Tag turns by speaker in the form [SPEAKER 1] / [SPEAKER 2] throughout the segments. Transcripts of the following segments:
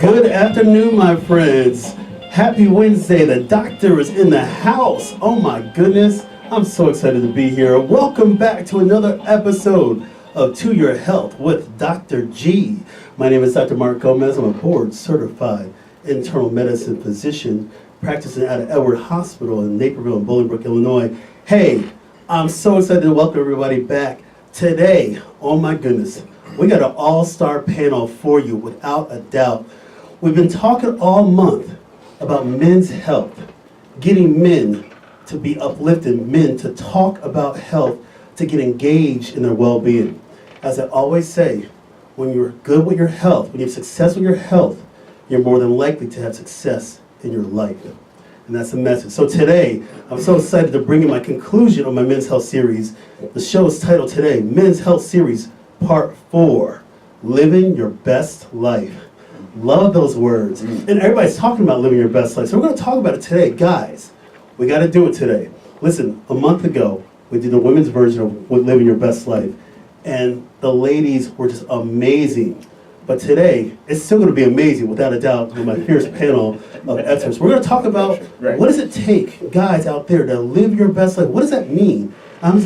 [SPEAKER 1] Good afternoon, my friends. Happy Wednesday. The doctor is in the house. Oh my goodness. I'm so excited to be here. Welcome back to another episode of To Your Health with Dr. G. My name is Dr. Mark Gomez. I'm a board certified internal medicine physician practicing at Edward Hospital in Naperville and Bolingbrook, Illinois. Hey, I'm so excited to welcome everybody back today. Oh my goodness. We got an all-star panel for you without a doubt. We've been talking all month about men's health, getting men to be uplifted, men to talk about health, to get engaged in their well-being. As I always say, when you're good with your health, when you have success with your health, you're more than likely to have success in your life. And that's the message. So today, I'm so excited to bring you my conclusion of my Men's Health series. The show is titled today, Men's Health Series Part 4, Living Your Best Life. Love those words. And everybody's talking about living your best life. So we're going to talk about it today. Guys, we got to do it today. Listen, a month ago, we did the women's version of Living Your Best Life. And the ladies were just amazing. But today, it's still going to be amazing, without a doubt, with my fierce panel of experts. We're going to talk about what does it take, guys out there, to live your best life? What does that mean? I'm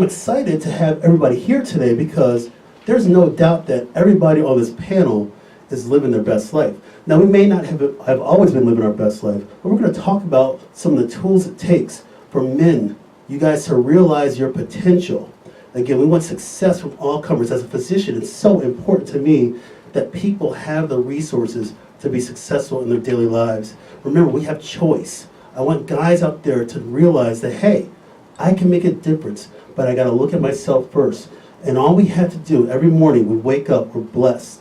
[SPEAKER 1] excited to have everybody here today because there's no doubt that everybody on this panel is living their best life. Now, we may not have always been living our best life, but we're going to talk about some of the tools it takes for men, you guys, to realize your potential. Again, we want success from all comers. As a physician, it's so important to me that people have the resources to be successful in their daily lives. Remember, we have choice. I want guys out there to realize that, hey, I can make a difference, but I got to look at myself first. And all we have to do every morning, we wake up, we're blessed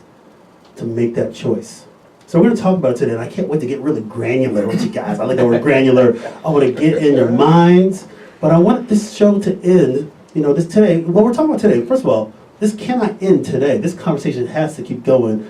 [SPEAKER 1] to make that choice. So we're going to talk about it today, and I can't wait to get really granular with you guys. I like the word granular. I want to get in your minds, but I want this show to end, this today, what we're talking about today. First of all, this cannot end today. This conversation has to keep going,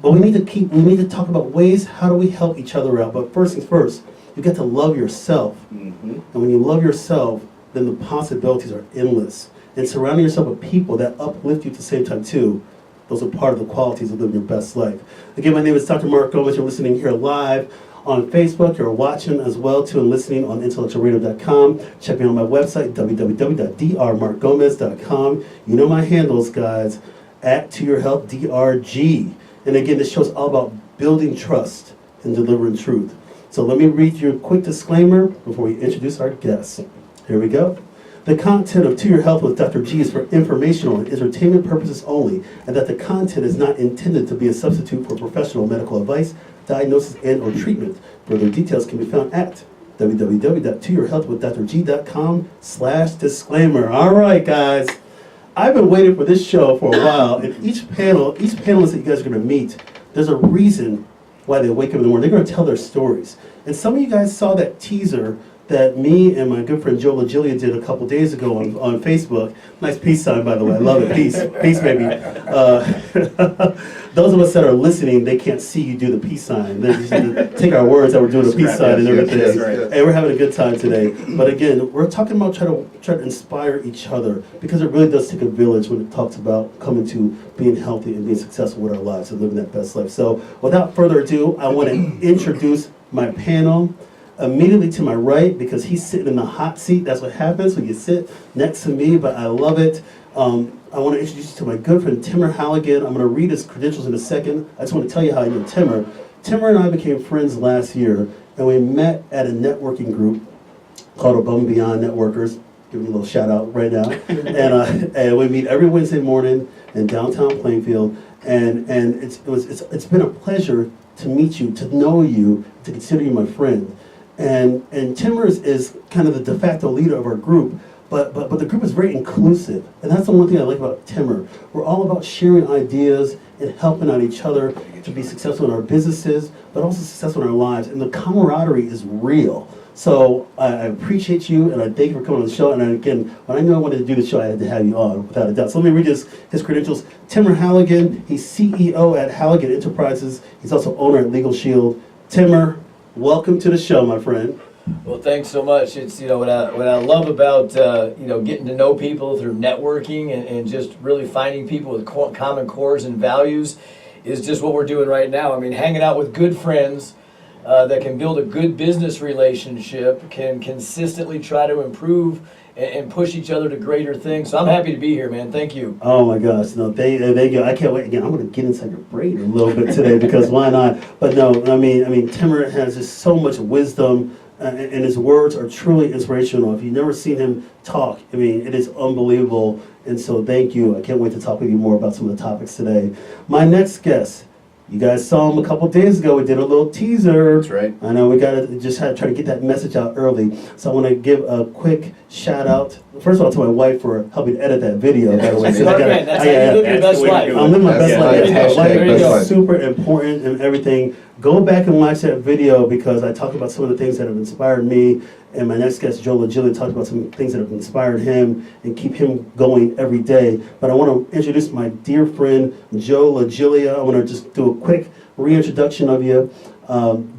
[SPEAKER 1] but we need to talk about ways, how do we help each other out? But first things first, you get to love yourself. And when you love yourself, then the possibilities are endless. And surrounding yourself with people that uplift you at the same time too, those are part of the qualities of living your best life. Again, my name is Dr. Mark Gomez. You're listening here live on Facebook. You're watching as well too and listening on intellectualradio.com. Check me out on my website, www.drmarkgomez.com. You know my handles, guys, at To Your Health, DRG. And again, this show's all about building trust and delivering truth. So let me read you a quick disclaimer before we introduce our guests. Here we go. The content of To Your Health with Dr. G is for informational and entertainment purposes only, and that the content is not intended to be a substitute for professional medical advice, diagnosis, and or treatment. Further details can be found at www.toyourhealthwithdrg.com/disclaimer. All right, guys. I've been waiting for this show for a while, and each panelist that you guys are going to meet, there's a reason why they wake up in the morning. They're going to tell their stories. And some of you guys saw that teaser that me and my good friend LaGiglia did a couple days ago on Facebook. Nice peace sign, by the way. I love it. Peace, baby. Those of us that are listening, they can't see you do the peace sign. They just take our words that we're doing the peace sign and everything. And we're having a good time today. But again, we're talking about try to inspire each other, because it really does take a village when it talks about coming to being healthy and being successful with our lives and living that best life. So without further ado, I want to introduce my panel. Immediately to my right, because he's sitting in the hot seat. That's what happens when you sit next to me, but I love it. I want to introduce you to my good friend Timmer Halligan. I'm going to read his credentials in a second. I just want to tell you how I know Timmer. Timmer and I became friends last year, and we met at a networking group called Above and Beyond Networkers. Give me a little shout out right now. And we meet every Wednesday morning in downtown Plainfield, and it's been a pleasure to meet you, to know you, to consider you my friend. And Timmer is kind of the de facto leader of our group, but the group is very inclusive. And that's the one thing I like about Timmer. We're all about sharing ideas and helping out each other to be successful in our businesses, but also successful in our lives. And the camaraderie is real. So I appreciate you, and I thank you for coming on the show. And again, when I knew I wanted to do the show, I had to have you on, without a doubt. So let me read his credentials. Timmer Halligan, he's CEO at Halligan Enterprises. He's also owner at Legal Shield. Timmer, welcome to the show, my friend.
[SPEAKER 2] Well, thanks so much. It's what I love about getting to know people through networking and just really finding people with common cores and values is just what we're doing right now. I mean, hanging out with good friends that can build a good business relationship, can consistently try to improve and push each other to greater things. So I'm happy to be here, man. Thank you.
[SPEAKER 1] Oh my gosh, no, thank you. I can't wait. Again, I'm going to get inside your brain a little bit today because why not? But no, I mean, Timmer has just so much wisdom, and his words are truly inspirational. If you've never seen him talk, I mean, it is unbelievable. And so thank you. I can't wait to talk with you more about some of the topics today. My next guest, you guys saw him a couple days ago. We did a little teaser.
[SPEAKER 3] That's right.
[SPEAKER 1] I know we got to just try to get that message out early. So I want to give a quick shout out, first of all, to my wife for helping edit that video. By the way,
[SPEAKER 2] That's how you live your best life.
[SPEAKER 1] I'm living my best life.
[SPEAKER 2] There you go.
[SPEAKER 1] Super important and everything. Go back and watch that video because I talk about some of the things that have inspired me. And my next guest, Joe LaGiglia, talked about some things that have inspired him and keep him going every day. But I want to introduce my dear friend, Joe LaGiglia. I want to just do a quick reintroduction of you.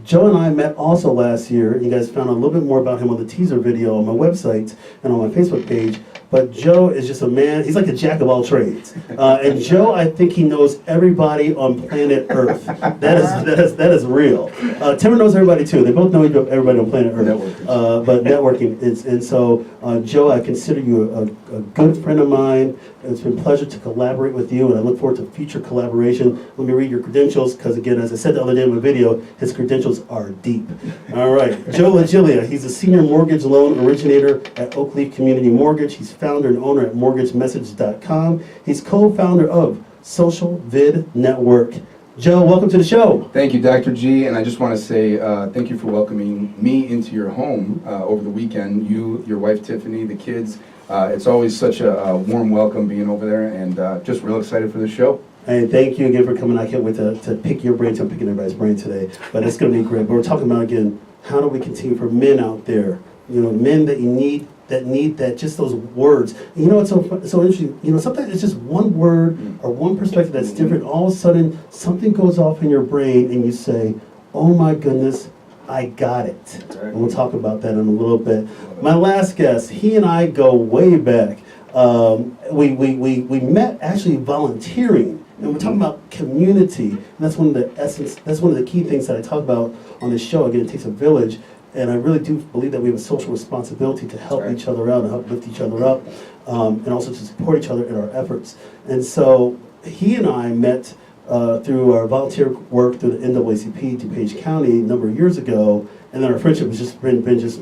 [SPEAKER 1] Joe and I met also last year. You guys found out a little bit more about him on the teaser video on my website and on my Facebook page. But Joe is just a man, he's like a jack of all trades. And Joe, I think he knows everybody on planet Earth. That is real. Timmer knows everybody too. They both know everybody on planet Earth. But networking is, and so Joe, I consider you a good friend of mine. It's been a pleasure to collaborate with you, and I look forward to future collaboration. Let me read your credentials, because again, as I said the other day in my video, his credentials are deep. All right, Joe LaGiglia, he's a senior mortgage loan originator at Oakleaf Community Mortgage. He's founder and owner at MortgageMessage.com. He's co-founder of Social Vid Network. Joe, welcome to the show.
[SPEAKER 3] Thank you, Dr. G, and I just want to say thank you for welcoming me into your home over the weekend. You, your wife Tiffany, the kids. It's always such a warm welcome being over there, and just real excited for the show.
[SPEAKER 1] Hey, thank you again for coming. I can't wait to pick your brain. I'm picking everybody's brain today, but it's going to be great. But we're talking about, again, how do we continue for men out there, men that you need, that just those words. You know, it's so interesting. Sometimes it's just one word or one perspective that's different. All of a sudden, something goes off in your brain, and you say, "Oh my goodness, I got it." And we'll talk about that in a little bit. My last guest, he and I go way back. We met actually volunteering, and we're talking about community. And that's one of the key things that I talk about on this show. Again, it takes a village. And I really do believe that we have a social responsibility to help each other out and help lift each other up, and also to support each other in our efforts. And so he and I met through our volunteer work through the NAACP DuPage County a number of years ago, and then our friendship has just been just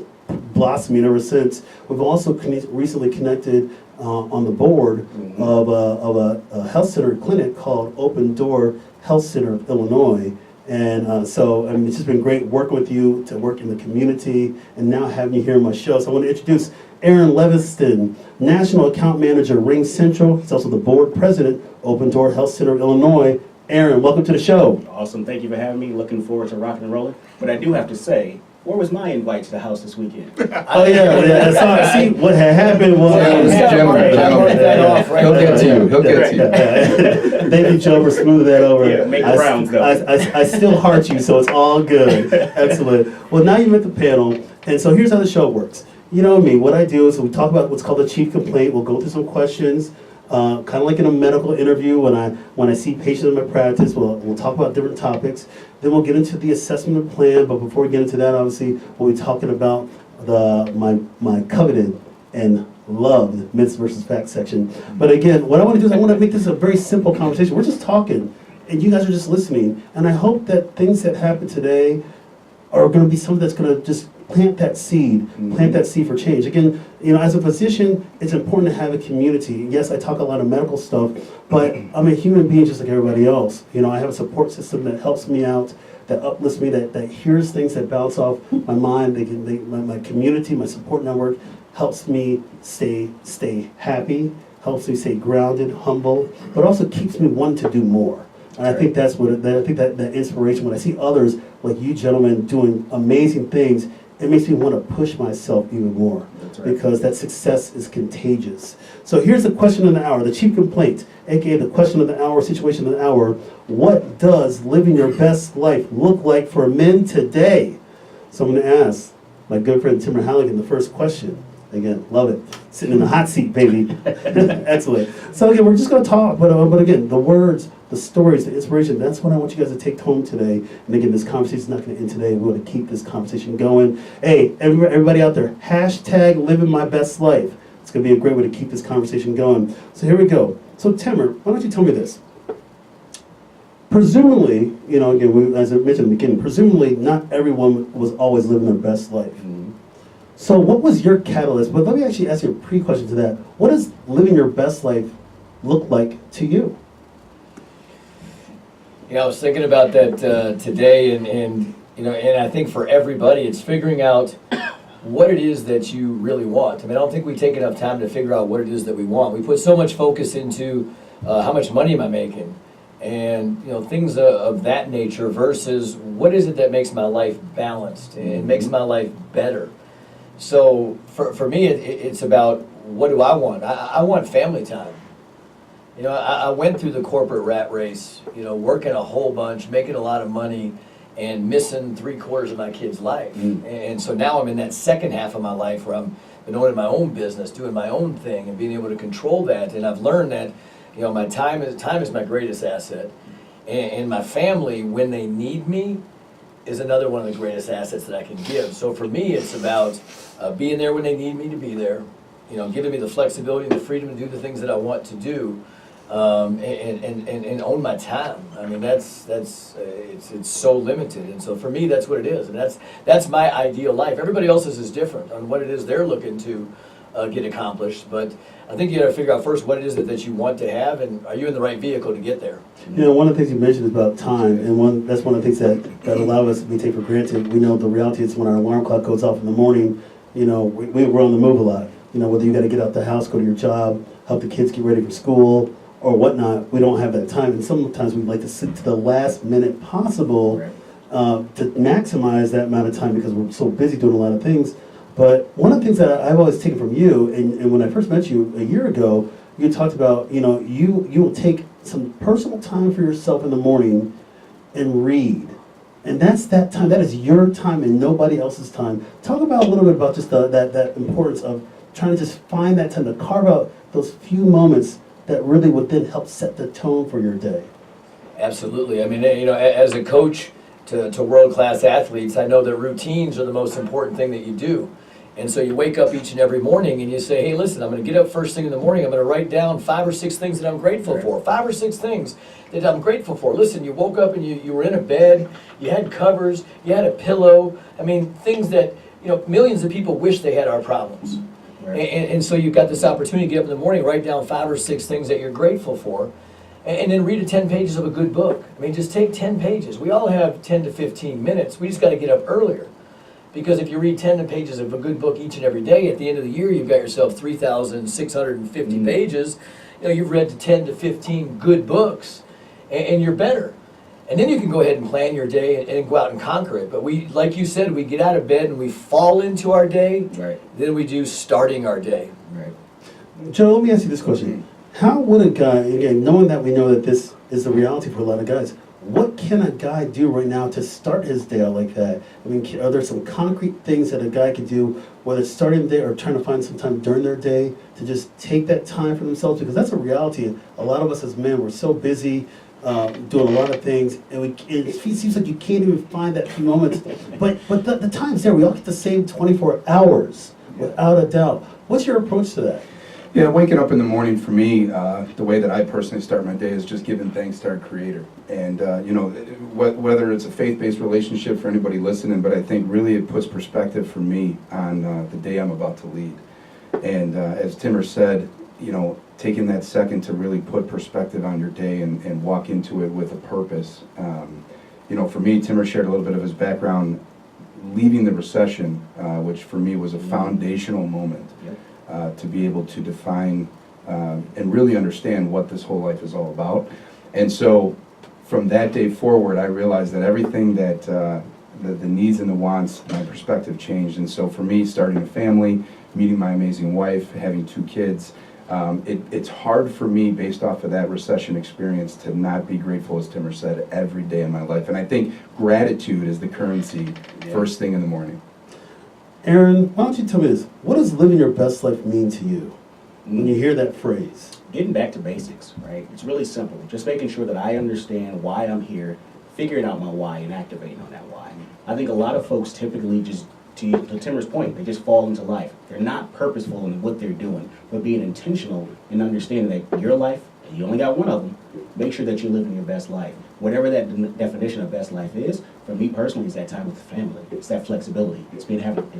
[SPEAKER 1] blossoming ever since. We've also recently connected on the board of a health center clinic called Open Door Health Center of Illinois. And so, I mean, it's just been great working with you to work in the community and now having you here on my show. So I want to introduce Aaron Leveston, National Account Manager, Ring Central. He's also the board president, Open Door Health Center of Illinois. Aaron, welcome to the show.
[SPEAKER 4] Awesome. Thank you for having me. Looking forward to rocking and rolling. But I do have to say, where was my invite to the house this weekend?
[SPEAKER 1] Oh, yeah. See, what had happened was...
[SPEAKER 3] Gentlemen. He'll get to you.
[SPEAKER 1] Thank you, Joe, for smoothing that over.
[SPEAKER 4] Yeah, make the rounds, though.
[SPEAKER 1] I still heart you, so it's all good. Excellent. Well, now you've met the panel, and so here's how the show works. You know me, what I do is we talk about what's called a chief complaint. We'll go through some questions, kind of like in a medical interview. When I see patients in my practice, we'll talk about different topics. Then we'll get into the assessment plan. But before we get into that, obviously, we'll be talking about my coveted and loved myths versus facts section. But again, what I want to do is I want to make this a very simple conversation. We're just talking, and you guys are just listening. And I hope that things that happen today are going to be something that's going to just plant that seed for change. Again, as a physician, it's important to have a community. Yes, I talk a lot of medical stuff, but I'm a human being just like everybody else. I have a support system that helps me out, that uplifts me, that hears things, that bounce off my mind. My community, my support network helps me stay happy, helps me stay grounded, humble, but also keeps me wanting to do more. And I think that's that inspiration. When I see others like you gentlemen doing amazing things, it makes me want to push myself even more, because that success is contagious. So here's the question of the hour, the chief complaint, aka the question of the hour, situation of the hour. What does living your best life look like for men today? So I'm going to ask my good friend Timmer Halligan the first question. Again, love it. Sitting in the hot seat, baby. Excellent. So again, we're just going to talk, but again, the words, the stories, the inspiration, that's what I want you guys to take home today. And again, this conversation is not going to end today. We want to keep this conversation going. Hey, everybody out there, hashtag living my best life. It's going to be a great way to keep this conversation going. So here we go. So Timmer, why don't you tell me this? Presumably, you know, again, as I mentioned in the beginning, presumably not everyone was always living their best life. So what was your catalyst? But let me actually ask you a pre-question to that. What does living your best life look like to you?
[SPEAKER 2] You know, I was thinking about that today, and you know, and I think for everybody, it's figuring out what it is that you really want. I mean, I don't think we take enough time to figure out what it is that we want. We put so much focus into how much money am I making, and you know, things of that nature versus what is it that makes my life balanced and makes my life better. So for me, it's about what do I want? I want family time. You know, I went through the corporate rat race, you know, working a whole bunch, making a lot of money, and missing 3/4 of my kid's life. And so now I'm in that second half of my life where I'm been owning my own business, doing my own thing, and being able to control that. And I've learned that, you know, my time is my greatest asset. And my family, when they need me, is another one of the greatest assets that I can give. So for me, it's about being there when they need me to be there, you know, giving me the flexibility and the freedom to do the things that I want to do, and own my time. I mean, it's so limited, and so for me, that's what it is, and that's my ideal life. Everybody else's is different on what it is they're looking to get accomplished, but I think you got to figure out first what it is that you want to have, and are you in the right vehicle to get there?
[SPEAKER 1] You know, one of the things you mentioned is about time, and that's one of the things that a lot of us we take for granted. We know the reality is when our alarm clock goes off in the morning, you know, we're on the move a lot. You know, whether you got to get out the house, go to your job, help the kids get ready for school, or whatnot, we don't have that time. And sometimes we like to sit to the last minute possible to maximize that amount of time because we're so busy doing a lot of things. But one of the things that I've always taken from you, and when I first met you a year ago, you talked about, you know, you will take some personal time for yourself in the morning and read. And that's that time, that is your time and nobody else's time. Talk about a little bit about just that importance of trying to just find that time to carve out those few moments that really would then help set the tone for your day.
[SPEAKER 2] Absolutely. I mean, you know, as a coach to world-class athletes, I know that routines are the most important thing that you do. And so you wake up each and every morning and you say, hey, listen, I'm going to get up first thing in the morning. I'm going to write down 5 or 6 things that I'm grateful for. 5 or 6 things that I'm grateful for. Listen, you woke up and you were in a bed, you had covers, you had a pillow. I mean, things that, you know, millions of people wish they had our problems. Right. And so you've got this opportunity to get up in the morning, write down 5 or 6 things that you're grateful for, and then read 10 pages of a good book. I mean, just take 10 pages. We all have 10 to 15 minutes. We just got to get up earlier. Because if you read 10 pages of a good book each and every day, at the end of the year, you've got yourself 3,650 pages. You know, you've read 10 to 15 good books, and you're better. And then you can go ahead and plan your day and go out and conquer it. But we, like you said, we get out of bed and we fall into our day. Right. Then we do starting our day.
[SPEAKER 1] Right. Joe, let me ask you this question. How would a guy, again, knowing that we know that this is the reality for a lot of guys, what can a guy do right now to start his day out like that? I mean, are there some concrete things that a guy can do, whether it's starting the day or trying to find some time during their day to just take that time for themselves? Because that's a reality. A lot of us as men, we're so busy doing a lot of things, and it seems like you can't even find that few moments. But the time's there. We all get the same 24 hours, without a doubt. What's your approach to that?
[SPEAKER 3] Yeah, waking up in the morning for me, the way that I personally start my day is just giving thanks to our Creator. And, you know, whether it's a faith-based relationship for anybody listening, but I think really it puts perspective for me on the day I'm about to lead. And as Timmer said, you know, taking that second to really put perspective on your day and walk into it with a purpose. You know, for me, Timmer shared a little bit of his background leaving the recession, which for me was a foundational moment. To be able to define and really understand what this whole life is all about. And so from that day forward, I realized that everything that the needs and the wants, my perspective changed. And so for me, starting a family, meeting my amazing wife, having 2 kids, it's hard for me, based off of that recession experience, to not be grateful, as Timmer said, every day in my life. And I think gratitude is the currency first thing in the morning.
[SPEAKER 1] Aaron, why don't you tell me this? What does living your best life mean to you when you hear that phrase?
[SPEAKER 4] Getting back to basics, right? It's really simple. Just making sure that I understand why I'm here, figuring out my why, and activating on that why. I think a lot of folks typically just, to Timmer's point, they just fall into life. They're not purposeful in what they're doing, but being intentional and understanding that your life, and you only got one of them, make sure that you're living your best life. Whatever that definition of best life is, for me personally, it's that time with the family. It's that flexibility. It's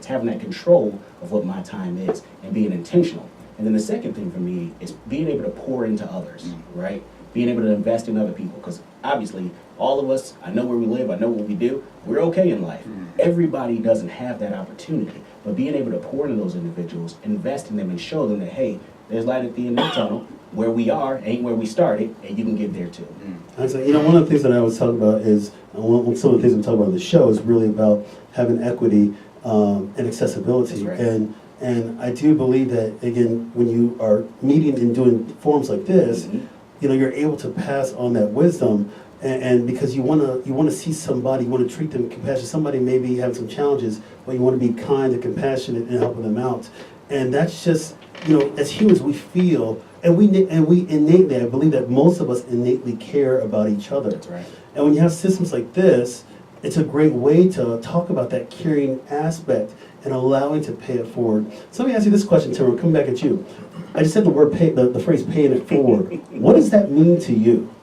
[SPEAKER 4] having that control of what my time is and being intentional. And then the second thing for me is being able to pour into others, right? Being able to invest in other people, because obviously all of us, I know where we live, I know what we do, we're okay in life. Everybody doesn't have that opportunity, but being able to pour into those individuals, invest in them, and show them that, hey, there's light at the end of the tunnel. Where we are ain't where we started, and you can get there too.
[SPEAKER 1] I say, one of the things that I always talk about is, some of the things we talk about on the show is really about having equity and accessibility.
[SPEAKER 4] That's
[SPEAKER 1] right. And I do believe that, again, when you are meeting and doing forums like this, you're able to pass on that wisdom, and because you want to see somebody, you want to treat them compassionate. Somebody may be having some challenges, but you want to be kind and compassionate and helping them out. And that's just, as humans, we feel, and we innately, I believe that most of us innately care about each other.
[SPEAKER 4] That's right.
[SPEAKER 1] And when you have systems like this, it's a great way to talk about that caring aspect and allowing to pay it forward. So let me ask you this question, Tim. I'll come back at you. I just said the word the phrase "paying it forward." What does that mean to you?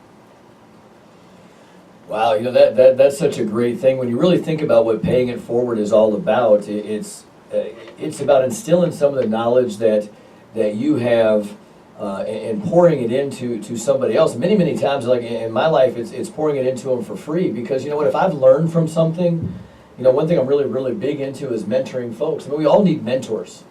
[SPEAKER 2] Wow, that's such a great thing. When you really think about what paying it forward is all about, it's about instilling some of the knowledge that you have and pouring it into somebody else. Many times, like in my life, it's pouring it into them for free, because you know what? If I've learned from something, one thing I'm really big into is mentoring folks. I mean, we all need mentors.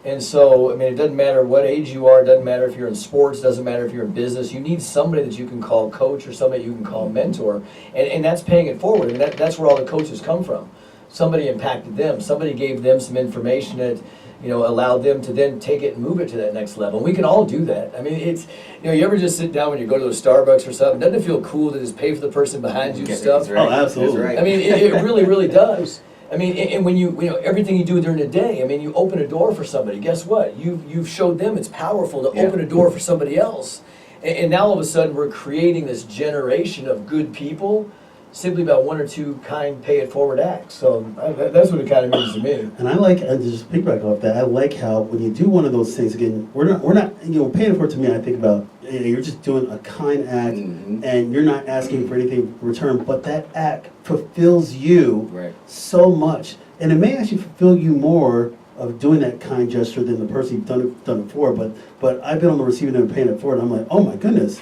[SPEAKER 2] And so, I mean, it doesn't matter what age you are, it doesn't matter if you're in sports, it doesn't matter if you're in business, you need somebody that you can call coach or somebody you can call mentor, and that's paying it forward. I mean, that's where all the coaches come from. Somebody impacted them, somebody gave them some information that, allowed them to then take it and move it to that next level. And we can all do that. I mean, it's, you ever just sit down when you go to a Starbucks or something, doesn't it feel cool to just pay for the person behind you stuff?
[SPEAKER 1] Right. Oh, absolutely.
[SPEAKER 4] Right.
[SPEAKER 2] I mean, it really does. I mean, and when you everything you do during the day, I mean, you open a door for somebody. Guess what? You've showed them it's powerful to open a door for somebody else. And now all of a sudden we're creating this generation of good people simply about one or two kind pay it forward acts. So that's what it kind of means to me.
[SPEAKER 1] And I like, and to just piggyback off that, I like how when you do one of those things, again, we're not paying it forward. To me, I think about, you're just doing a kind act, and you're not asking for anything in return, but that act fulfills you so much, and it may actually fulfill you more of doing that kind gesture than the person you've done it for. But I've been on the receiving end and paying it forward, and I'm like, oh my goodness,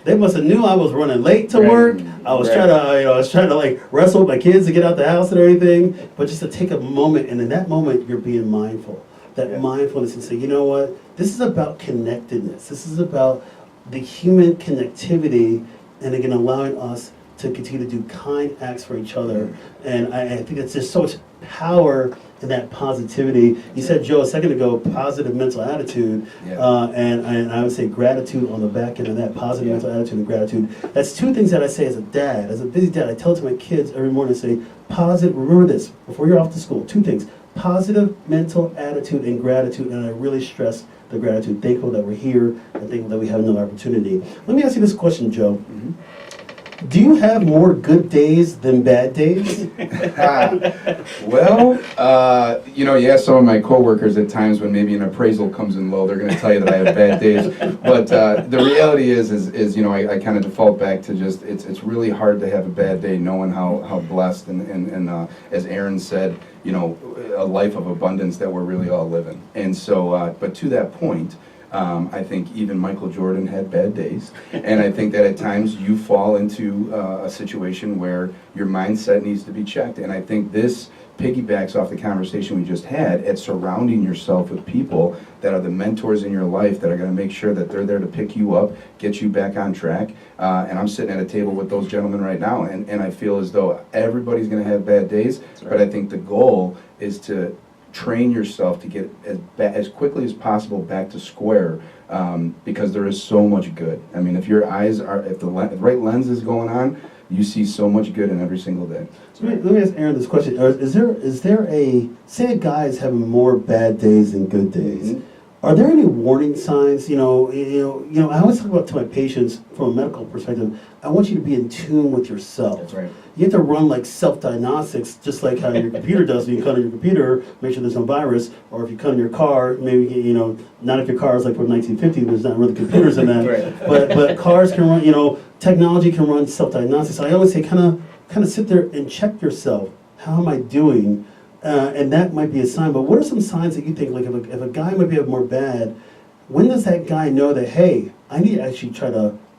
[SPEAKER 1] they must have knew I was running late to work. I was trying to like wrestle with my kids to get out the house and everything. But just to take a moment, and in that moment, you're being mindful. That mindfulness, and say, you know what? This is about connectedness. This is about the human connectivity, and again, allowing us to continue to do kind acts for each other. And I think it's just so much power in that positivity. You said, Joe, a second ago, positive mental attitude, and I would say gratitude on the back end of that, positive mental attitude and gratitude. That's two things that I say as a dad, as a busy dad. I tell it to my kids every morning, I say, positive, remember this, before you're off to school, two things, positive mental attitude and gratitude, and I really stress the gratitude, thankful that we're here, and thankful that we have another opportunity. Let me ask you this question, Joe. Do you have more good days than bad days?
[SPEAKER 3] Well, you ask some of my coworkers at times when maybe an appraisal comes in low, they're going to tell you that I have bad days. But the reality is I kind of default back to just it's really hard to have a bad day, knowing how blessed and as Aaron said, a life of abundance that we're really all living. And so, but to that point, I think even Michael Jordan had bad days, and I think that at times you fall into a situation where your mindset needs to be checked, and I think this piggybacks off the conversation we just had at surrounding yourself with people that are the mentors in your life that are going to make sure that they're there to pick you up, get you back on track, and I'm sitting at a table with those gentlemen right now, and I feel as though everybody's going to have bad days, but I think the goal is to train yourself to get as quickly as possible back to square, because there is so much good. I mean, if your eyes are, if the right lens is going on, you see so much good in every single day.
[SPEAKER 1] So let me ask Aaron this question. Is there say a guy is having more bad days than good days?
[SPEAKER 4] Mhm.
[SPEAKER 1] Are there any warning signs? I always talk about to my patients from a medical perspective. I want you to be in tune with yourself.
[SPEAKER 4] That's right.
[SPEAKER 1] You have to run like self-diagnostics, just like how your computer does. When you cut on your computer, make sure there's no virus. Or if you cut on your car, maybe not if your car is like from 1950, there's not really computers in that.
[SPEAKER 4] Right.
[SPEAKER 1] But cars can run. Technology can run self-diagnostics. So I always say, kind of sit there and check yourself. How am I doing? And that might be a sign. But what are some signs that you think, like if a guy might be more bad, when does that guy know that, hey, I need to actually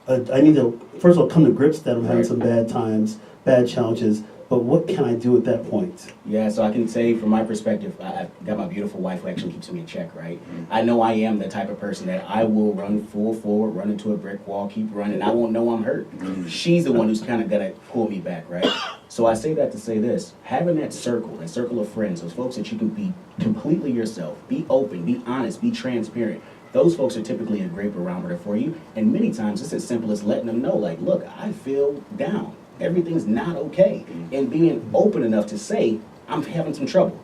[SPEAKER 1] I need to, first of all, come to grips that I'm having some bad times, bad challenges, but what can I do at that point?
[SPEAKER 4] Yeah, so I can say from my perspective, I've got my beautiful wife who actually keeps me in check, right? I know I am the type of person that I will run full forward, run into a brick wall, keep running, I won't know I'm hurt. She's the one who's kind of gonna pull me back, right? So I say that to say this, having that circle of friends, those folks that you can be completely yourself, be open, be honest, be transparent, those folks are typically a great barometer for you. And many times it's as simple as letting them know, like, look, I feel down. Everything's not okay. And being open enough to say, I'm having some trouble.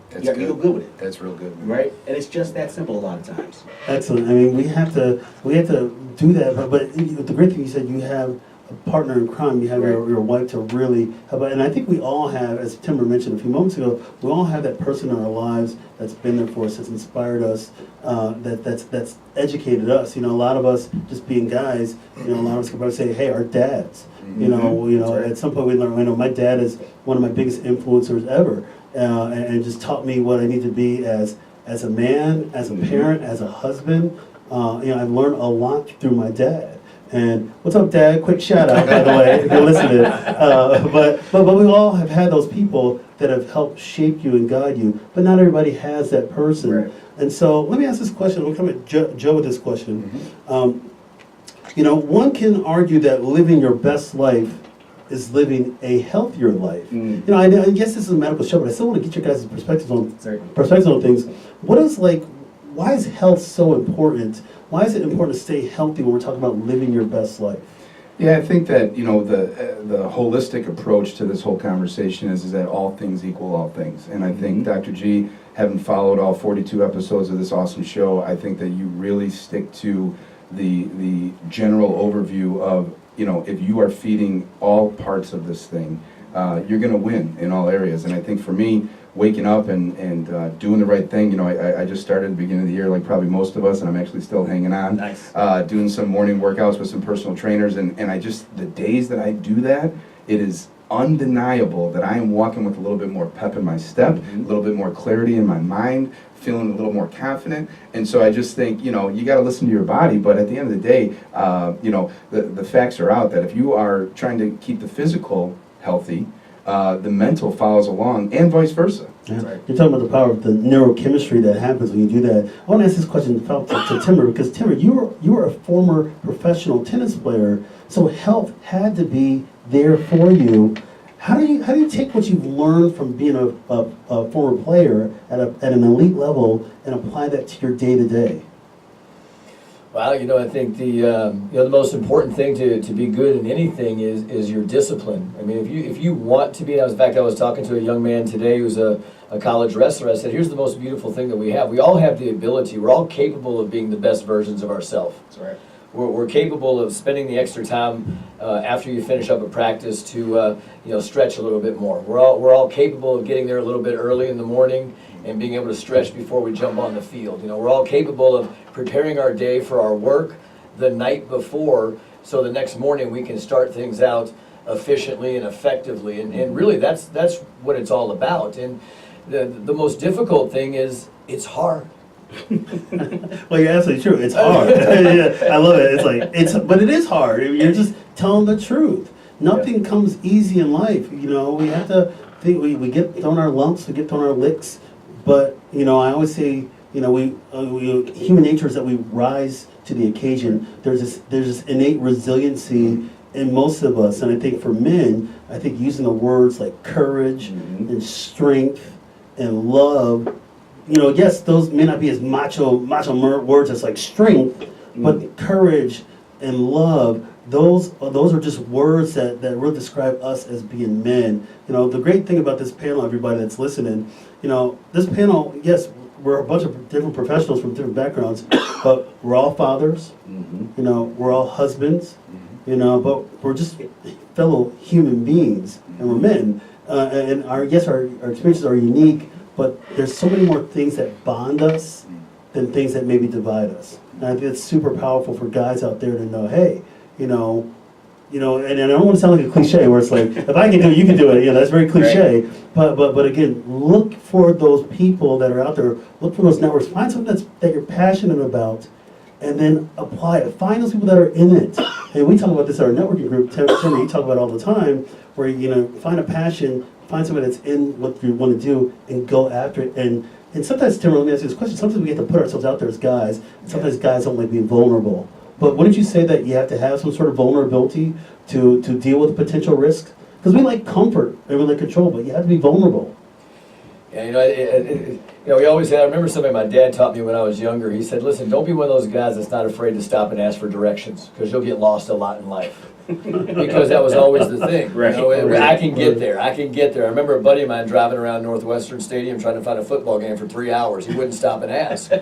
[SPEAKER 3] That's
[SPEAKER 4] You feel good with it.
[SPEAKER 3] That's real good.
[SPEAKER 4] Right? And it's just that simple a lot of times.
[SPEAKER 1] Excellent. I mean, we have to do that. But the great thing you said, you have a partner in crime. You have your wife to really help out. And I think we all have, as Timber mentioned a few moments ago, we all have that person in our lives that's been there for us, that's inspired us, that's educated us. A lot of us, just being guys, a lot of us can probably say, hey, our dads. At some point we learned, my dad is one of my biggest influencers ever, and just taught me what I need to be as a man, as a parent, as a husband. I've learned a lot through my dad. And what's up, Dad? Quick shout out, by the way, if you're listening. But we all have had those people that have helped shape you and guide you, but not everybody has that person.
[SPEAKER 4] Right.
[SPEAKER 1] And so let me ask this question. We'll come at Joe with this question. One can argue that living your best life is living a healthier life. I guess this is a medical show, but I still want to get your guys' perspectives on things. Why is health so important? Why is it important to stay healthy when we're talking about living your best life?
[SPEAKER 3] Yeah, I think that the holistic approach to this whole conversation is that all things equal all things, and I think Dr. G, having followed all 42 episodes of this awesome show, I think that you really stick to the general overview of if you are feeding all parts of this thing, you're going to win in all areas. And I think for me, waking up and doing the right thing, I just started at the beginning of the year, like probably most of us, and I'm actually still hanging on.
[SPEAKER 4] Nice.
[SPEAKER 3] Doing some morning workouts with some personal trainers, and the days that I do that, it is undeniable that I am walking with a little bit more pep in my step, a little bit more clarity in my mind, feeling a little more confident. And so I just think, you got to listen to your body, but at the end of the day, the facts are out that if you are trying to keep the physical healthy, the mental follows along, and vice versa.
[SPEAKER 1] Yeah. Right. You're talking about the power of the neurochemistry that happens when you do that. I want to ask this question to Timber, because Timber, you were a former professional tennis player, so health had to be there for you. How do you take what you've learned from being a former player at an elite level and apply that to your day to day?
[SPEAKER 2] Well, I think the most important thing to be good in anything is your discipline. I mean, if you want to be, in fact, I was talking to a young man today who's a college wrestler. I said, here's the most beautiful thing that we have. We all have the ability. We're all capable of being the best versions of ourselves.
[SPEAKER 4] That's right.
[SPEAKER 2] We're capable of spending the extra time after you finish up a practice to stretch a little bit more. We're all capable of getting there a little bit early in the morning and being able to stretch before we jump on the field. We're all capable of preparing our day for our work the night before, so the next morning we can start things out efficiently and effectively. And really, that's what it's all about. And the most difficult thing is it's hard.
[SPEAKER 1] Well, you're absolutely true. It's hard. Yeah, I love it. But it is hard. You're just telling the truth. Nothing comes easy in life. We have to think. We get thrown our lumps. We get thrown our licks. But I always say, we human nature is that we rise to the occasion. There's this innate resiliency in most of us, and I think for men, I think using the words like courage and strength and love. Yes, those may not be as macho words as like strength, but courage and love those are just words that really describe us as being men. You know, the great thing about this panel, everybody that's listening, you know, this panel, yes, we're a bunch of different professionals from different backgrounds, but we're all fathers, you know, we're all husbands, you know, but we're just fellow human beings, and we're men. And our experiences are unique, but there's so many more things that bond us than things that maybe divide us. And I think it's super powerful for guys out there to know, hey, you know, and I don't want to sound like a cliche where it's like, if I can do it, you can do it. Yeah, that's very cliche. Right. But again, look for those people that are out there. Look for those networks. Find something that you're passionate about, and then apply it. Find those people that are in it. And we talk about this in our networking group. Tiffany, you talk about it all the time, where, you know, find a passion, find somebody that's in what you want to do, and go after it. And sometimes, Tim, let me ask you this question. Sometimes we have to put ourselves out there as guys. And sometimes guys don't like being vulnerable. But wouldn't you say that you have to have some sort of vulnerability to deal with potential risk? Because we like comfort and we like control, but you have to be vulnerable.
[SPEAKER 2] Yeah, you know, we always had, I remember something my dad taught me when I was younger. He said, listen, don't be one of those guys that's not afraid to stop and ask for directions, because you'll get lost a lot in life. Because that was always the thing.
[SPEAKER 4] Right.
[SPEAKER 2] You know, I can get there. I remember a buddy of mine driving around Northwestern Stadium trying to find a football game for 3 hours. He wouldn't stop and ask.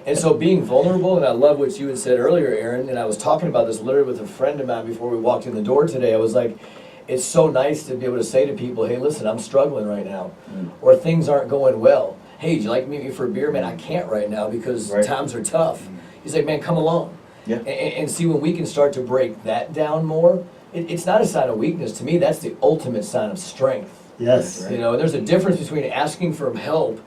[SPEAKER 2] And so being vulnerable, and I love what you had said earlier, Aaron, and I was talking about this literally with a friend of mine before we walked in the door today. I was like, it's so nice to be able to say to people, hey, listen, I'm struggling right now, or things aren't going well. Hey, do you like to meet me for a beer? Man, I can't right now because times are tough. He's like, man, come along. Yeah. And see, when we can start to break that down more, it's not a sign of weakness. To me, that's the ultimate sign of strength.
[SPEAKER 1] Yes.
[SPEAKER 2] You know, and there's a difference between asking for help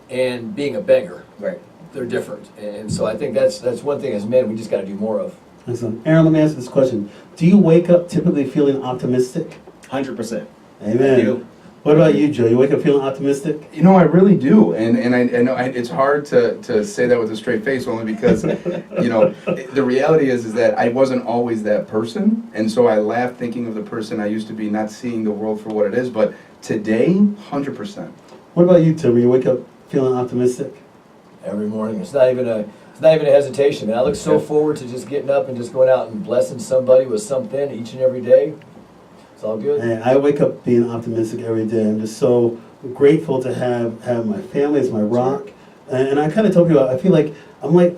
[SPEAKER 2] and being a beggar.
[SPEAKER 4] Right.
[SPEAKER 2] They're different. And so I think that's one thing as men we just got to do more of.
[SPEAKER 1] Excellent. Aaron, let me ask you this question. Do you wake up typically feeling optimistic?
[SPEAKER 4] 100%.
[SPEAKER 1] Amen.
[SPEAKER 4] I do.
[SPEAKER 1] What about you, Joe? You wake up feeling optimistic?
[SPEAKER 3] You know, I really do, and I know it's hard to say that with a straight face, only because, you know, the reality is that I wasn't always that person, and so I laugh thinking of the person I used to be, not seeing the world for what it is, but today, 100%.
[SPEAKER 1] What about you, Tim? You wake up feeling optimistic?
[SPEAKER 2] Every morning. It's not even a hesitation, man. I look so forward to just getting up and just going out and blessing somebody with something each and every day. It's all good.
[SPEAKER 1] And I wake up being optimistic every day. I'm just so grateful to have my family as my rock. And I kind of tell people, I feel like I'm like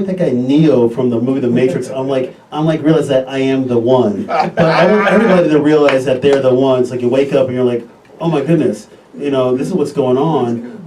[SPEAKER 1] that guy Neo from the movie The Matrix. I'm like realize that I am the one. But I want everybody to realize that they're the ones. Like you wake up and you're like, oh my goodness, you know, this is what's going on.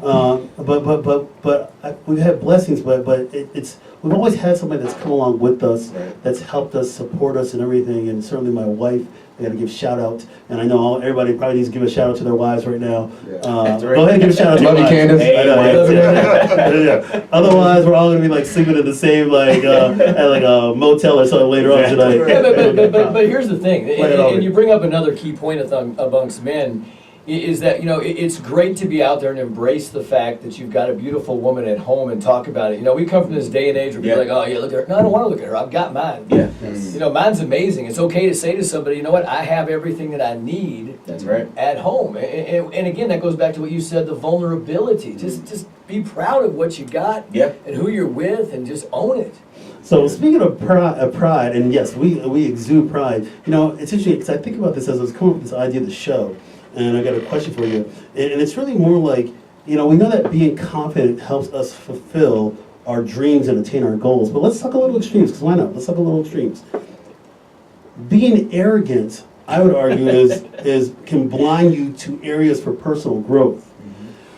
[SPEAKER 1] But we've had blessings, but we've always had somebody that's come along with us, that's helped us, support us, and everything. And certainly my wife, I got to give shout out. And I know everybody probably needs to give a shout out to their wives right now. Go ahead and give a shout out to your
[SPEAKER 3] Love you,
[SPEAKER 1] wives.
[SPEAKER 3] Candace.
[SPEAKER 1] Yeah. Otherwise, we're all gonna be like sleeping in the same at like a motel or something later on tonight.
[SPEAKER 2] Yeah, but here's the thing, and you bring up another key point amongst men. Is that, you know, it's great to be out there and embrace the fact that you've got a beautiful woman at home and talk about it. You know, we come from this day and age where people are like, oh, yeah, look at her. No, I don't want to look at her. I've got mine.
[SPEAKER 4] Yeah.
[SPEAKER 2] You know, mine's amazing. It's okay to say to somebody, you know what, I have everything that I need at home. And again, that goes back to what you said, the vulnerability. Just be proud of what you got and who you're with, and just own it.
[SPEAKER 1] So speaking of pride, and yes, we exude pride. You know, it's interesting because I think about this as I was coming up with this idea of the show. And I got a question for you. And it's really more like, you know, we know that being confident helps us fulfill our dreams and attain our goals. But let's talk a little extremes, because why not? Let's talk a little extremes. Being arrogant, I would argue, is can blind you to areas for personal growth.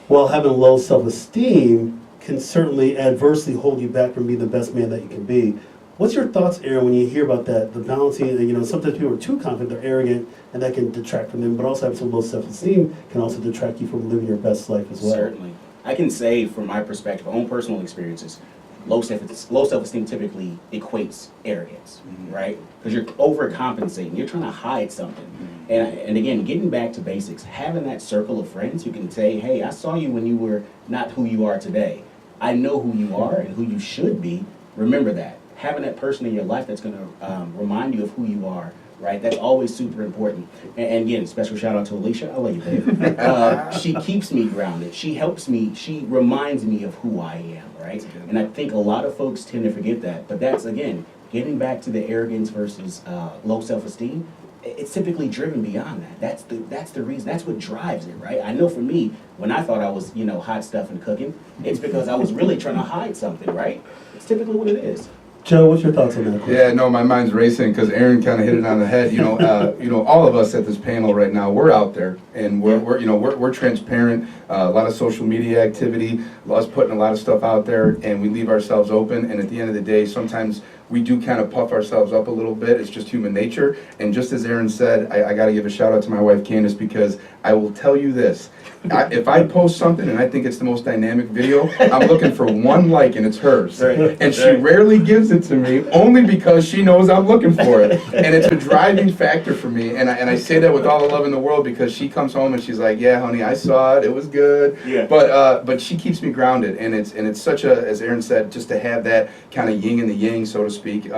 [SPEAKER 1] While having low self-esteem can certainly adversely hold you back from being the best man that you can be. What's your thoughts, Aaron, when you hear about that, the balancing, you know, sometimes people are too confident, they're arrogant, and that can detract from them, but also having some low self-esteem can also detract you from living your best life as well.
[SPEAKER 4] Certainly. I can say from my perspective, own personal experiences, low self-esteem typically equates arrogance, right? Because you're overcompensating, you're trying to hide something. And again, getting back to basics, having that circle of friends who can say, hey, I saw you when you were not who you are today. I know who you are and who you should be. Remember that. Having that person in your life that's going to remind you of who you are, right? That's always super important. And again, special shout out to Alicia. I love you, babe. She keeps me grounded. She helps me. She reminds me of who I am, right? And I think a lot of folks tend to forget that. But that's, again, getting back to the arrogance versus low self-esteem, it's typically driven beyond that. That's the reason. That's what drives it, right? I know for me, when I thought I was, hot stuff and cooking, it's because I was really trying to hide something, right? It's typically what it is.
[SPEAKER 1] Joe, what's your thoughts on that question?
[SPEAKER 3] Yeah, no, my mind's racing because Aaron kind of hit it on the head. All of us at this panel right now, we're out there and we're transparent. A lot of social media activity, us putting a lot of stuff out there, and we leave ourselves open. And at the end of the day, sometimes we do kind of puff ourselves up a little bit. It's just human nature. And just as Aaron said, I got to give a shout out to my wife Candace, because I will tell you this. If I post something and I think it's the most dynamic video, I'm looking for one like, and it's hers.
[SPEAKER 4] Right.
[SPEAKER 3] And she rarely gives it to me, only because she knows I'm looking for it. And it's a driving factor for me. And I say that with all the love in the world, because she comes home and she's like, yeah, honey, I saw it. It was good.
[SPEAKER 4] Yeah.
[SPEAKER 3] But she keeps me grounded. And it's such a, as Aaron said, just to have that kind of yin and the yang, so to speak.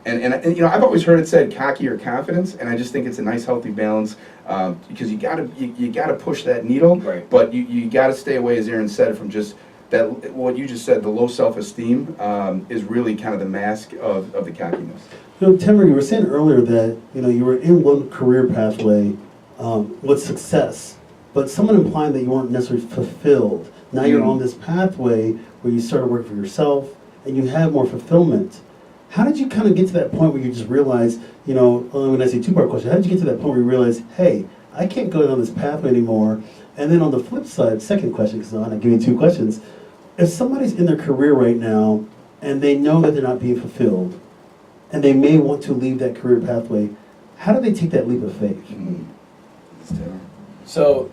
[SPEAKER 3] And I've always heard it said cocky or confidence, and I just think it's a nice healthy balance, because you gotta push that needle,
[SPEAKER 4] Right.
[SPEAKER 3] but you gotta stay away, as Aaron said, from just that, what you just said, the low self-esteem is really kind of the mask of the cockiness.
[SPEAKER 1] Timber, you were saying earlier that you were in one career pathway with success, but someone implying that you weren't necessarily fulfilled. Now you're on this pathway where you started working for yourself and you have more fulfillment. How did you kind of get to that point where you just realized, when I say two-part question, how did you get to that point where you realized, hey, I can't go down this pathway anymore? And then on the flip side, second question, because I'm giving you two questions. If somebody's in their career right now and they know that they're not being fulfilled and they may want to leave that career pathway, how do they take that leap of faith?
[SPEAKER 2] So,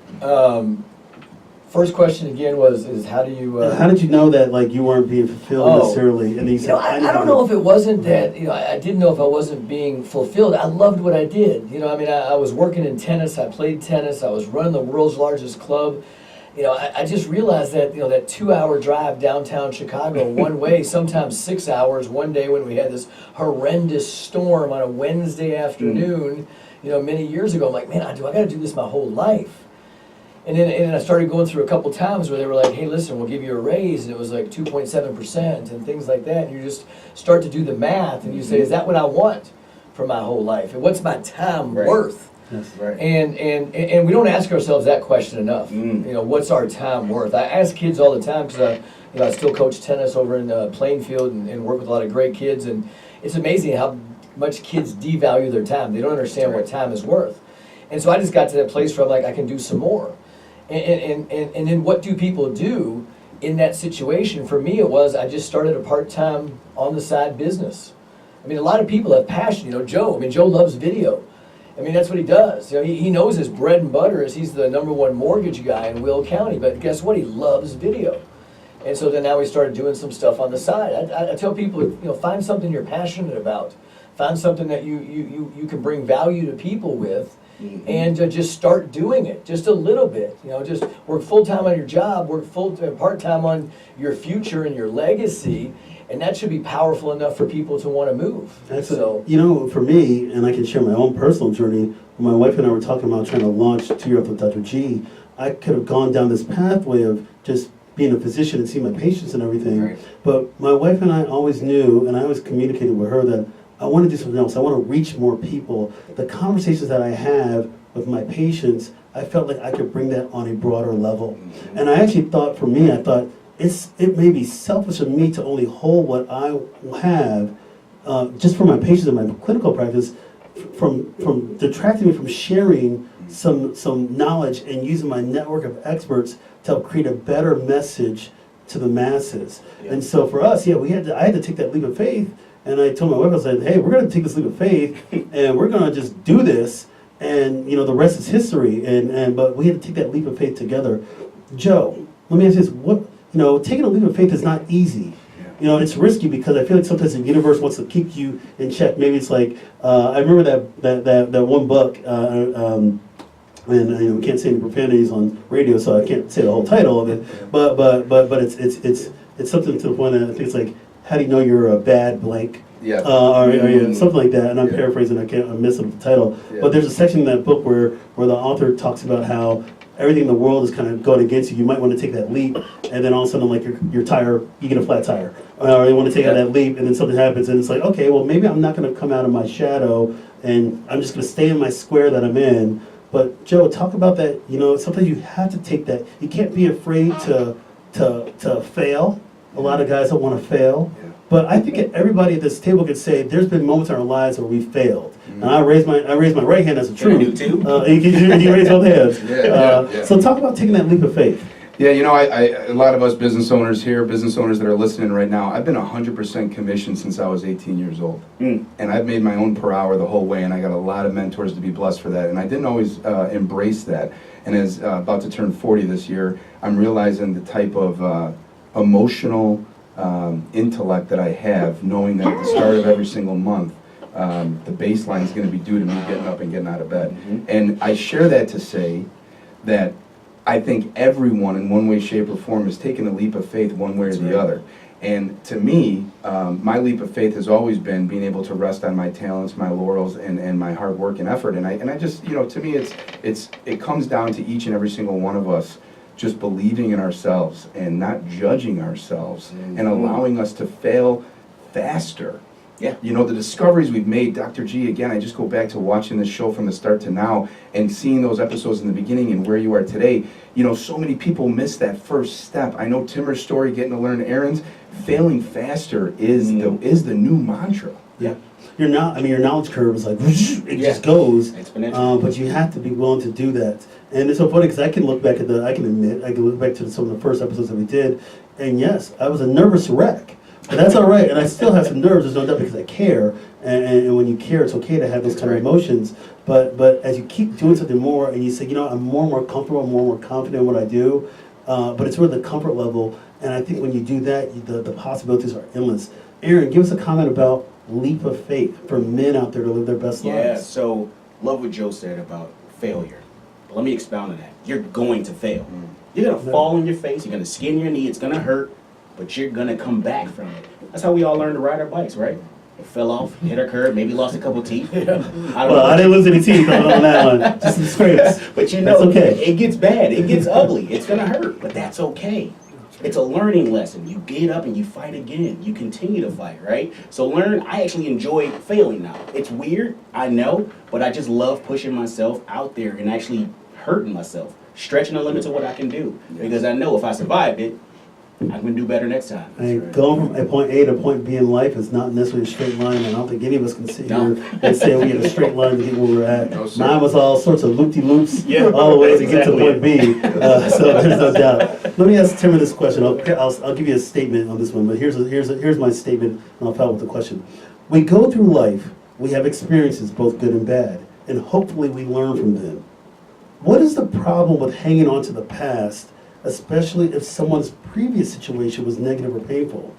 [SPEAKER 2] first question again is how do you...
[SPEAKER 1] How did you know that you weren't being fulfilled necessarily? And then you said,
[SPEAKER 2] I don't know if it wasn't that, I didn't know if I wasn't being fulfilled. I loved what I did. I was working in tennis, I played tennis, I was running the world's largest club. I just realized that, that 2-hour drive downtown Chicago one way, sometimes 6 hours, one day when we had this horrendous storm on a Wednesday afternoon, many years ago, I'm like, man, I got to do this my whole life. And then I started going through a couple times where they were like, hey, listen, we'll give you a raise. And it was like 2.7% and things like that. And you just start to do the math and you say, is that what I want for my whole life? And what's my time worth?
[SPEAKER 1] Yes.
[SPEAKER 4] Right.
[SPEAKER 2] And we don't ask ourselves that question enough. What's our time worth? I ask kids all the time because I still coach tennis over in Plainfield and work with a lot of great kids. And it's amazing how much kids devalue their time. They don't understand what time is worth. And so I just got to that place where I'm like, I can do some more. And then what do people do in that situation? For me, it was I just started a part-time on the side business. A lot of people have passion. Joe. Joe loves video. That's what he does. He knows his bread and butter is he's the #1 mortgage guy in Will County. But guess what? He loves video. And so then now we started doing some stuff on the side. I tell people, find something you're passionate about. Find something that you can bring value to people with. And just start doing it, just a little bit. Just work full-time on your job, work part-time on your future and your legacy, and that should be powerful enough for people to want to move.
[SPEAKER 1] For me, and I can share my own personal journey, when my wife and I were talking about trying to launch 2 Year Up with Dr. G, I could have gone down this pathway of just being a physician and seeing my patients and everything. Right. But my wife and I always knew, and I always communicated with her that I want to do something else. I want to reach more people. The conversations that I have with my patients, I felt like I could bring that on a broader level. And I actually thought, for me, it may be selfish of me to only hold what I have just for my patients in my clinical practice from detracting me from sharing some knowledge and using my network of experts to help create a better message to the masses. Yeah. And so for us, I had to take that leap of faith. And I told my wife, I said, hey, we're going to take this leap of faith, and we're going to just do this, and the rest is history. But we had to take that leap of faith together. Joe, let me ask you this: taking a leap of faith is not easy. It's risky because I feel like sometimes the universe wants to keep you in check. Maybe it's like I remember that one book, and we can't say any profanities on radio, so I can't say the whole title of it. But it's something to the point that I think it's like, how do you know you're a bad blank?
[SPEAKER 3] Yeah.
[SPEAKER 1] Or something like that. And I'm paraphrasing, I'm missing the title. Yeah. But there's a section in that book where the author talks about how everything in the world is kind of going against you, you might want to take that leap, and then all of a sudden, like your tire, you get a flat tire, or you want to take out that leap, and then something happens, and it's like, okay, well maybe I'm not going to come out of my shadow, and I'm just going to stay in my square that I'm in. But Joe, talk about that. You know, sometimes you have to take that. You can't be afraid to fail. A lot of guys don't want to fail.
[SPEAKER 3] Yeah.
[SPEAKER 1] But I think everybody at this table could say there's been moments in our lives where we failed. And I raised my right hand as a truth.
[SPEAKER 4] You too?
[SPEAKER 1] You raised both hands.
[SPEAKER 3] Yeah.
[SPEAKER 1] So talk about taking that leap of faith.
[SPEAKER 3] Yeah, you know, a lot of us business owners here, business owners that are listening right now, I've been 100% commissioned since I was 18 years old. And I've made my own per hour the whole way, and I got a lot of mentors to be blessed for that. And I didn't always embrace that. And as about to turn 40 this year, I'm realizing the type of emotional intellect that I have, knowing that at the start of every single month, the baseline is going to be due to me getting up and getting out of bed. And I share that to say that I think everyone in one way, shape, or form has taken a leap of faith one way or the other. And to me, my leap of faith has always been being able to rest on my talents, my laurels, and my hard work and effort. And I just, you know, to me, it comes down to each and every single one of us just believing in ourselves and not judging ourselves and allowing us to fail faster.
[SPEAKER 4] Yeah.
[SPEAKER 3] You know, the discoveries we've made, Dr. G, again, I just go back to watching this show from the start to now and seeing those episodes in the beginning and where you are today. You know, so many people miss that first step. I know Timmer's story, getting to learn errands. Failing faster is the new mantra.
[SPEAKER 1] Yeah. Your knowledge curve is like, it just goes.
[SPEAKER 4] Exponential.
[SPEAKER 1] But you have to be willing to do that. And it's so funny because I can look back to some of the first episodes that we did, and yes, I was a nervous wreck. But that's all right, and I still have some nerves, there's no doubt, because I care, and when you care, it's okay to have those kind of emotions, but as you keep doing something more, and you say, you know, I'm more and more comfortable, I'm more and more confident in what I do, but it's really the comfort level, and I think when you do that, the possibilities are endless. Aaron, give us a comment about leap of faith for men out there to live their best lives.
[SPEAKER 4] Yeah, so love what Joe said about failure. But let me expound on that. You're going to fail. You're going to fall on your face, you're going to skin your knee, it's going to hurt, but you're gonna come back from it. That's how we all learn to ride our bikes, right? It fell off, hit our curb, maybe lost a couple teeth.
[SPEAKER 1] I didn't lose any teeth on that one, just some scrapes.
[SPEAKER 4] But you know,
[SPEAKER 1] that's okay.
[SPEAKER 4] It gets bad, it gets ugly, it's gonna hurt, but that's okay. It's a learning lesson. You get up and you fight again. You continue to fight, right? So I actually enjoy failing now. It's weird, I know, but I just love pushing myself out there and actually hurting myself, stretching the limits of what I can do. Because I know if I survived it, I'm going to do better next time.
[SPEAKER 1] Going from point A to point B in life is not necessarily a straight line, and I don't think any of us can sit here and say we had a straight line to get where we're at.
[SPEAKER 3] No,
[SPEAKER 1] mine was all sorts of loop-de-loops all the way to get to point B, so there's no doubt. Let me ask Timmer this question. I'll give you a statement on this one, but here's my statement, and I'll follow with the question. We go through life, we have experiences, both good and bad, and hopefully we learn from them. What is the problem with hanging on to the past, especially if someone's previous situation was negative or painful?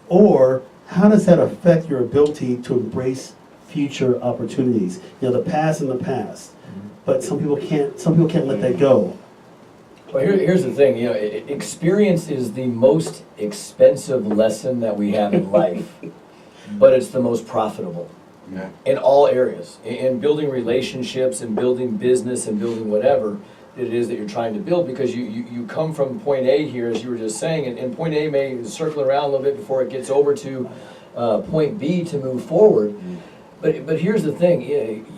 [SPEAKER 1] Or how does that affect your ability to embrace future opportunities? You know, the past and the past, but some people can't let that go.
[SPEAKER 2] Well, here's the thing, you know, experience is the most expensive lesson that we have in life, but it's the most profitable. In all areas, in building relationships and building business and building whatever it is that you're trying to build, because you come from point A here, as you were just saying, and point A may circle around a little bit before it gets over to point B to move forward. But here's the thing,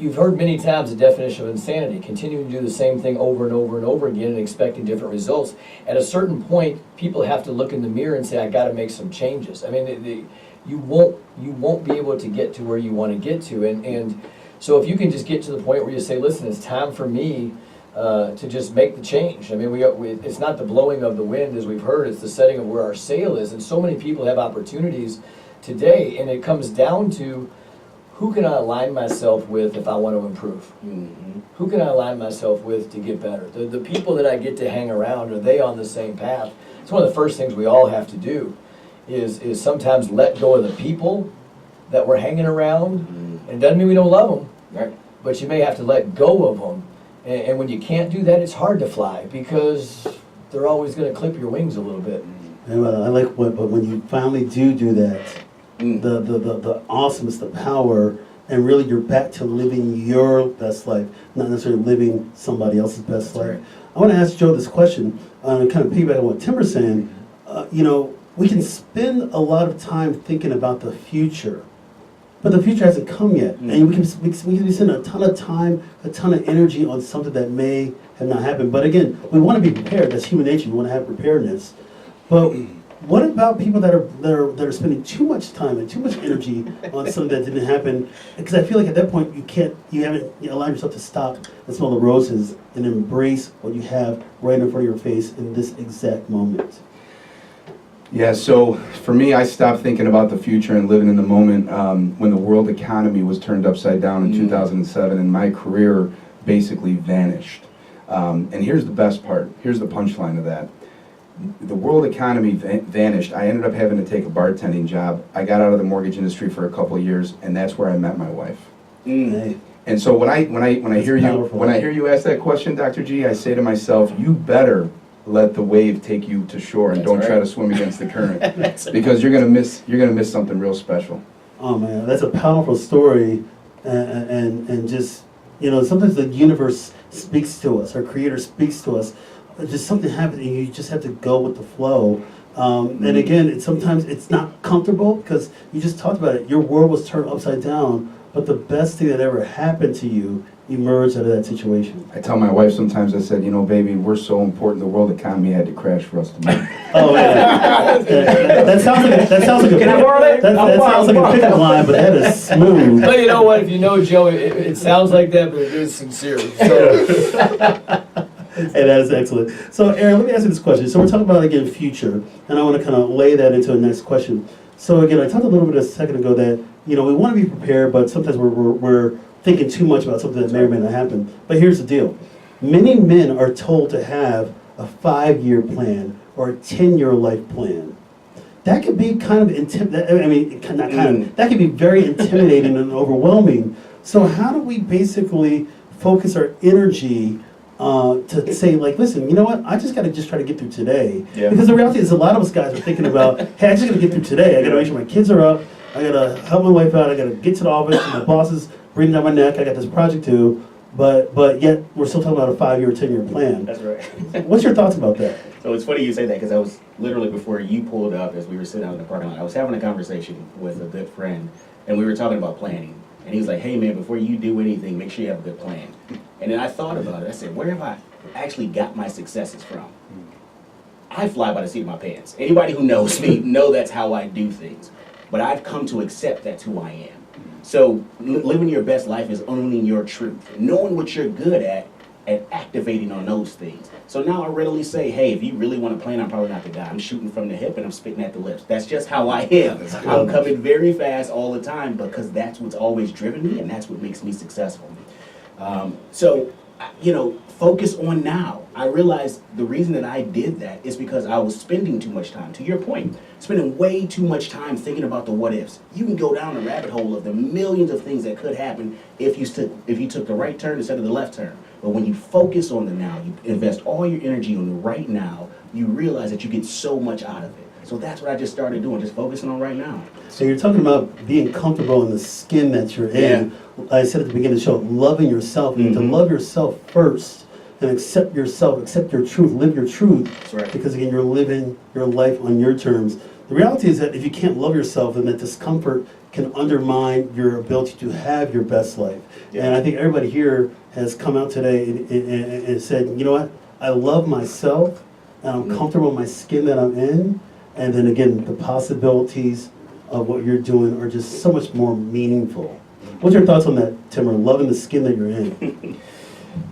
[SPEAKER 2] you've heard many times the definition of insanity, continuing to do the same thing over and over and over again and expecting different results. At a certain point, people have to look in the mirror and say, I got to make some changes. I mean, you won't be able to get to where you want to get to, and so if you can just get to the point where you say, listen, it's time for me to just make the change. I mean, it's not the blowing of the wind, as we've heard, it's the setting of where our sail is, and so many people have opportunities today, and it comes down to, who can I align myself with if I want to improve? Who can I align myself with to get better? The people that I get to hang around, are they on the same path? It's one of the first things we all have to do, is sometimes let go of the people that we're hanging around. And it doesn't mean we don't love them, but you may have to let go of them. And when you can't do that, it's hard to fly, because they're always going to clip your wings a little bit.
[SPEAKER 1] And I like but when you finally do that, the awesomeness, the power and really you're back to living your best life, not necessarily living somebody else's best life.
[SPEAKER 4] Right.
[SPEAKER 1] I want to ask Joe this question, kind of piggyback on what Tim was saying. We can spend a lot of time thinking about the future, but the future hasn't come yet. And we can spend a ton of time, a ton of energy on something that may have not happened. But again, we want to be prepared. That's human nature. We want to have preparedness. But what about people that are spending too much time and too much energy on something that didn't happen? Because I feel like at that point you haven't allowed yourself to stop and smell the roses and embrace what you have right in front of your face in this exact moment.
[SPEAKER 3] Yeah, so for me, I stopped thinking about the future and living in the moment when the world economy was turned upside down in 2007, and my career basically vanished. And here's the best part. Here's the punchline of that. The world economy vanished. I ended up having to take a bartending job. I got out of the mortgage industry for a couple of years, and that's where I met my wife.
[SPEAKER 1] Hey.
[SPEAKER 3] And so when I hear you ask that question, Dr. G, I say to myself, you better let the wave take you to shore and don't try to swim against the current, because you're gonna miss something real special.
[SPEAKER 1] Oh man, that's a powerful story, and just sometimes the universe speaks to us, our Creator speaks to us. Just something happens, and you just have to go with the flow. And again, sometimes it's not comfortable because you just talked about it. Your world was turned upside down, but the best thing that ever happened to you emerged out of that situation.
[SPEAKER 3] I tell my wife sometimes, I said, baby, we're so important, the world economy had to crash for us to move.
[SPEAKER 1] Oh yeah. That sounds like a
[SPEAKER 2] Can I borrow that?
[SPEAKER 1] That sounds like a pickup line, but that is smooth.
[SPEAKER 2] But you know what? If you know Joe, it sounds like that, but it is sincere. So.
[SPEAKER 1] Hey, that is excellent. So, Aaron, let me ask you this question. So, we're talking about, again, future, and I want to kind of lay that into the next question. So, again, I talked a little bit a second ago that, we want to be prepared, but sometimes we're thinking too much about something that may or may not happen. But here's the deal. Many men are told to have a 5-year plan or a 10-year life plan. That could be kind of that could be very intimidating and overwhelming. So, how do we basically focus our energy to say, like, listen, you know what? I just got to try to get through today. Yeah. Because the reality is a lot of us guys are thinking about, hey, I just got to get through today. I got to make sure my kids are up. I got to help my wife out. I got to get to the office. My boss is breathing down my neck. I got this project to. But yet we're still talking about a 5-year or 10-year plan.
[SPEAKER 4] That's right.
[SPEAKER 1] What's your thoughts about that?
[SPEAKER 4] So it's funny you say that, because I was literally, before you pulled up, as we were sitting out in the parking lot, I was having a conversation with a good friend, and we were talking about planning. And he was like, hey man, before you do anything, make sure you have a good plan. And then I thought about it. I said, where have I actually got my successes from? I fly by the seat of my pants. Anybody who knows me know that's how I do things. But I've come to accept that's who I am. So living your best life is owning your truth, knowing what you're good at, and activating on those things. So now I readily say, hey, if you really want to plan, I'm probably not the guy. I'm shooting from the hip and I'm spitting at the lips. That's just how I am. I'm coming very fast all the time because that's what's always driven me and that's what makes me successful. So, focus on now. I realized the reason that I did that is because I was spending too much time. To your point, spending way too much time thinking about the what ifs. You can go down the rabbit hole of the millions of things that could happen if you took the right turn instead of the left turn. But when you focus on the now, you invest all your energy on the right now, you realize that you get so much out of it. So that's what I just started doing, just focusing on right now.
[SPEAKER 1] So you're talking about being comfortable in the skin that you're in. I said at the beginning of the show, loving yourself. You need to love yourself first and accept yourself, accept your truth, live your truth.
[SPEAKER 4] That's right.
[SPEAKER 1] Because again, you're living your life on your terms. The reality is that if you can't love yourself, then that discomfort can undermine your ability to have your best life. Yeah. And I think everybody here has come out today and said, you know what, I love myself and I'm comfortable in my skin that I'm in. And then again, the possibilities of what you're doing are just so much more meaningful. What's your thoughts on that, Timmer, loving the skin that you're in?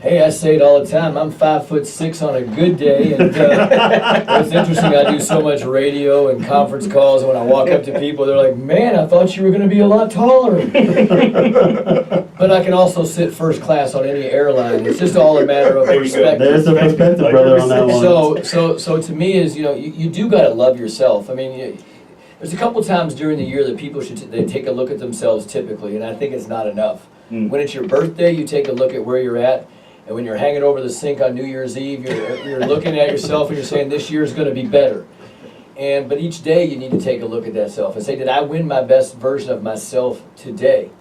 [SPEAKER 2] Hey, I say it all the time. I'm 5'6" on a good day, and it's interesting. I do so much radio and conference calls, and when I walk up to people, they're like, "Man, I thought you were going to be a lot taller." But I can also sit first class on any airline. It's just all a matter of perspective.
[SPEAKER 1] There's the perspective, brother, on that one.
[SPEAKER 2] So to me is you do got to love yourself. I mean, there's a couple times during the year that people should they take a look at themselves typically, and I think it's not enough. When it's your birthday, you take a look at where you're at. And when you're hanging over the sink on New Year's Eve, you're looking at yourself and you're saying, this year's going to be better. But each day you need to take a look at that self and say, did I win my best version of myself today?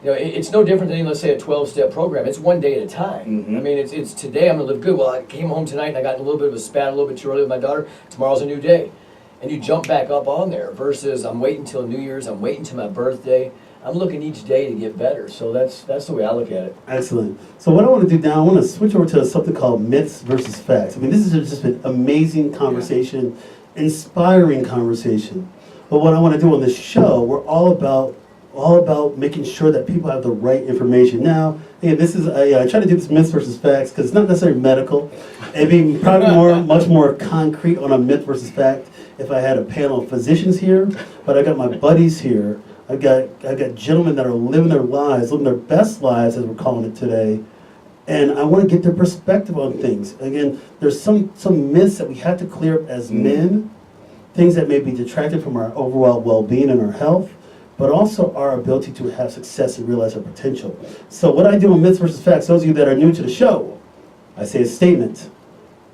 [SPEAKER 2] it's no different than, let's say, a 12-step program. It's one day at a time.
[SPEAKER 4] Mhm.
[SPEAKER 2] I mean, it's today I'm gonna live good. Well, I came home tonight and I got in a little bit of a spat a little bit too early with my daughter. Tomorrow's a new day. And you jump back up on there versus I'm waiting till New Year's, I'm waiting till my birthday. I'm looking each day to get better. So that's the way I look at it.
[SPEAKER 1] Excellent. So what I want to do now, I want to switch over to something called myths versus facts. I mean, this has just been amazing conversation, inspiring conversation. But what I want to do on this show, we're all about making sure that people have the right information. Now, again, this is I try to do this myths versus facts because it's not necessarily medical. It'd be probably much more concrete on a myth versus fact if I had a panel of physicians here. But I got my buddies here. I got gentlemen that are living their lives, living their best lives, as we're calling it today, and I want to get their perspective on things. Again, there's some myths that we have to clear up as men, things that may be detracted from our overall well-being and our health, but also our ability to have success and realize our potential. So what I do in myths versus facts, those of you that are new to the show, I say a statement.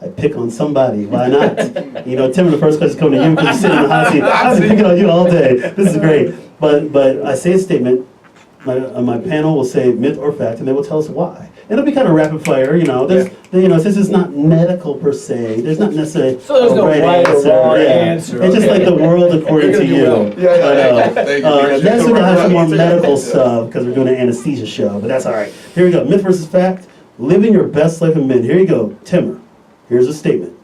[SPEAKER 1] I pick on somebody. Why not? Tim, the first question coming to you because you're sitting in the hot seat. I've been picking on you all day. This is great. But I say a statement. My panel will say myth or fact, and they will tell us why. It'll be kind of rapid fire. Since it's not medical per se, there's not necessarily
[SPEAKER 2] So there's no right or wrong answer.
[SPEAKER 1] It's just like the world according to you.
[SPEAKER 3] Well. Thank you.
[SPEAKER 1] Next we're gonna have some more medical stuff because we're doing an anesthesia show, but that's all right. Here we go. Myth versus fact. Living your best life in men. Here you go, Timmer. Here's a statement.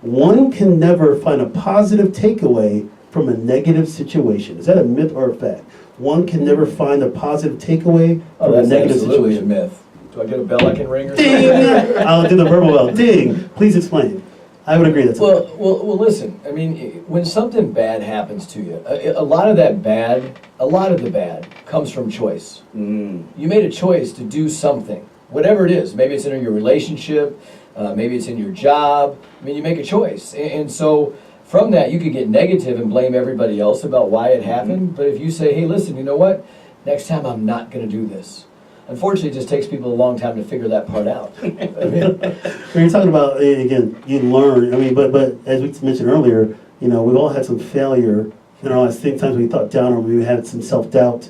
[SPEAKER 1] One can never find a positive takeaway from a negative situation. Is that a myth or a fact? One can never find a positive takeaway from a
[SPEAKER 2] That's
[SPEAKER 1] negative
[SPEAKER 2] absolutely
[SPEAKER 1] situation.
[SPEAKER 2] a myth. Do I get a bell I can ring or
[SPEAKER 1] Ding!
[SPEAKER 2] something?
[SPEAKER 1] I'll do the verbal bell. Ding! Please explain. I would agree that's
[SPEAKER 2] Well, listen. I mean, when something bad happens to you, a lot of the bad comes from choice.
[SPEAKER 4] Mm.
[SPEAKER 2] You made a choice to do something, whatever it is. Maybe it's in your relationship, maybe it's in your job. I mean, you make a choice, and so from that you could get negative and blame everybody else about why it happened. But if you say, hey, listen, you know what? Next time I'm not going to do this. Unfortunately, it just takes people a long time to figure that part out. I mean,
[SPEAKER 1] when you're talking about, again, you learn. I mean, but as we mentioned earlier, we've all had some failure in our lives. Times we thought down or we had some self-doubt,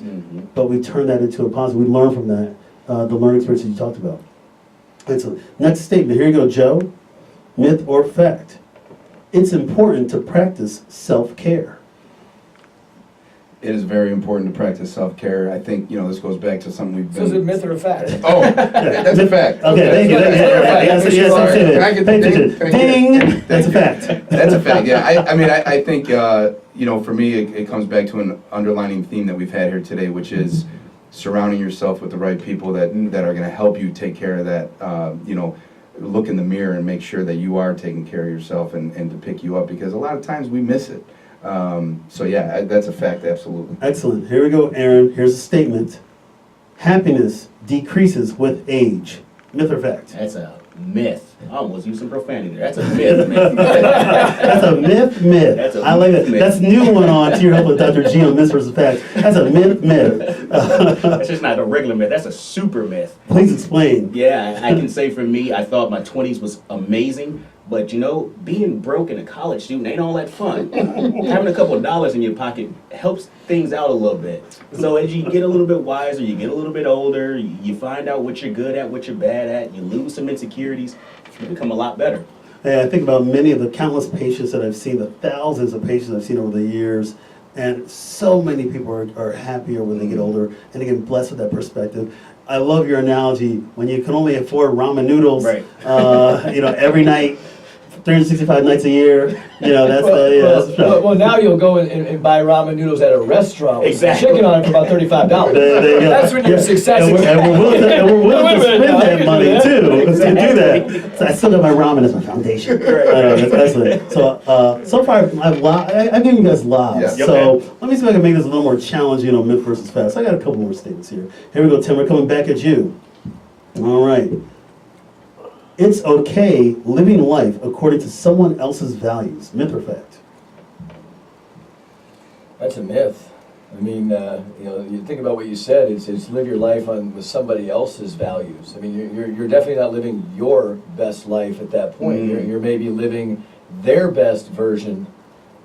[SPEAKER 1] but we turned that into a positive. We learn from that, the learning experience that you talked about. Excellent. Next statement. Here you go, Joe. Myth or fact? It's important to practice self-care.
[SPEAKER 3] It is very important to practice self-care. I think, this goes back to something we've
[SPEAKER 2] so is it a
[SPEAKER 3] been...
[SPEAKER 2] myth or a fact?
[SPEAKER 3] Oh, that's a fact.
[SPEAKER 1] Okay, thank you. Yes,
[SPEAKER 3] Sorry.
[SPEAKER 1] that's
[SPEAKER 3] Can I
[SPEAKER 1] it.
[SPEAKER 3] get the ding? Can I get it?
[SPEAKER 1] Ding! That's a fact.
[SPEAKER 3] That's a fact, yeah. I think, for me, it comes back to an underlining theme that we've had here today, which is surrounding yourself with the right people that are going to help you take care of that, look in the mirror and make sure that you are taking care of yourself and to pick you up, because a lot of times we miss it. That's a fact, absolutely.
[SPEAKER 1] Excellent. Here we go, Aaron. Here's a statement. Happiness decreases with age. Myth or fact?
[SPEAKER 4] That's a myth. I almost used some profanity there. That's a myth.
[SPEAKER 1] That's a myth.
[SPEAKER 4] That's a
[SPEAKER 1] I like that.
[SPEAKER 4] myth.
[SPEAKER 1] That's new one on To Your Help with Dr. G on myth versus fact. That's a myth.
[SPEAKER 4] That's just not a regular myth. That's a super myth.
[SPEAKER 1] Please explain.
[SPEAKER 4] Yeah, I can say for me, I thought my 20s was amazing. But being broke and a college student ain't all that fun. Having a couple of dollars in your pocket helps things out a little bit. So as you get a little bit wiser, you get a little bit older, you find out what you're good at, what you're bad at, you lose some insecurities, you become a lot better.
[SPEAKER 1] Hey, I think about many of the countless patients that I've seen, the thousands of patients I've seen over the years, and so many people are happier when they get older and they get blessed with that perspective. I love your analogy when you can only afford ramen noodles,
[SPEAKER 4] Right.
[SPEAKER 1] Every night. 365 nights a year, that's
[SPEAKER 2] well, now you'll go and buy ramen noodles at a restaurant with
[SPEAKER 4] Exactly.
[SPEAKER 2] chicken on it for about $35.
[SPEAKER 1] There you go.
[SPEAKER 2] That's when you're successful.
[SPEAKER 1] And we're willing to spend that money too
[SPEAKER 4] Exactly.
[SPEAKER 1] to do that. So I still got my ramen as my foundation. That's excellent. So far I've given you guys lives.
[SPEAKER 3] Yes.
[SPEAKER 1] So let me see if I can make this a little more challenging on myth versus fact. So I got a couple more statements here. Here we go, Tim. We're coming back at you. All right. It's okay living life according to someone else's values. Myth or fact?
[SPEAKER 2] That's a myth. I mean, you think about what you said. It's live your life with somebody else's values. I mean, you're definitely not living your best life at that point. You're maybe living their best version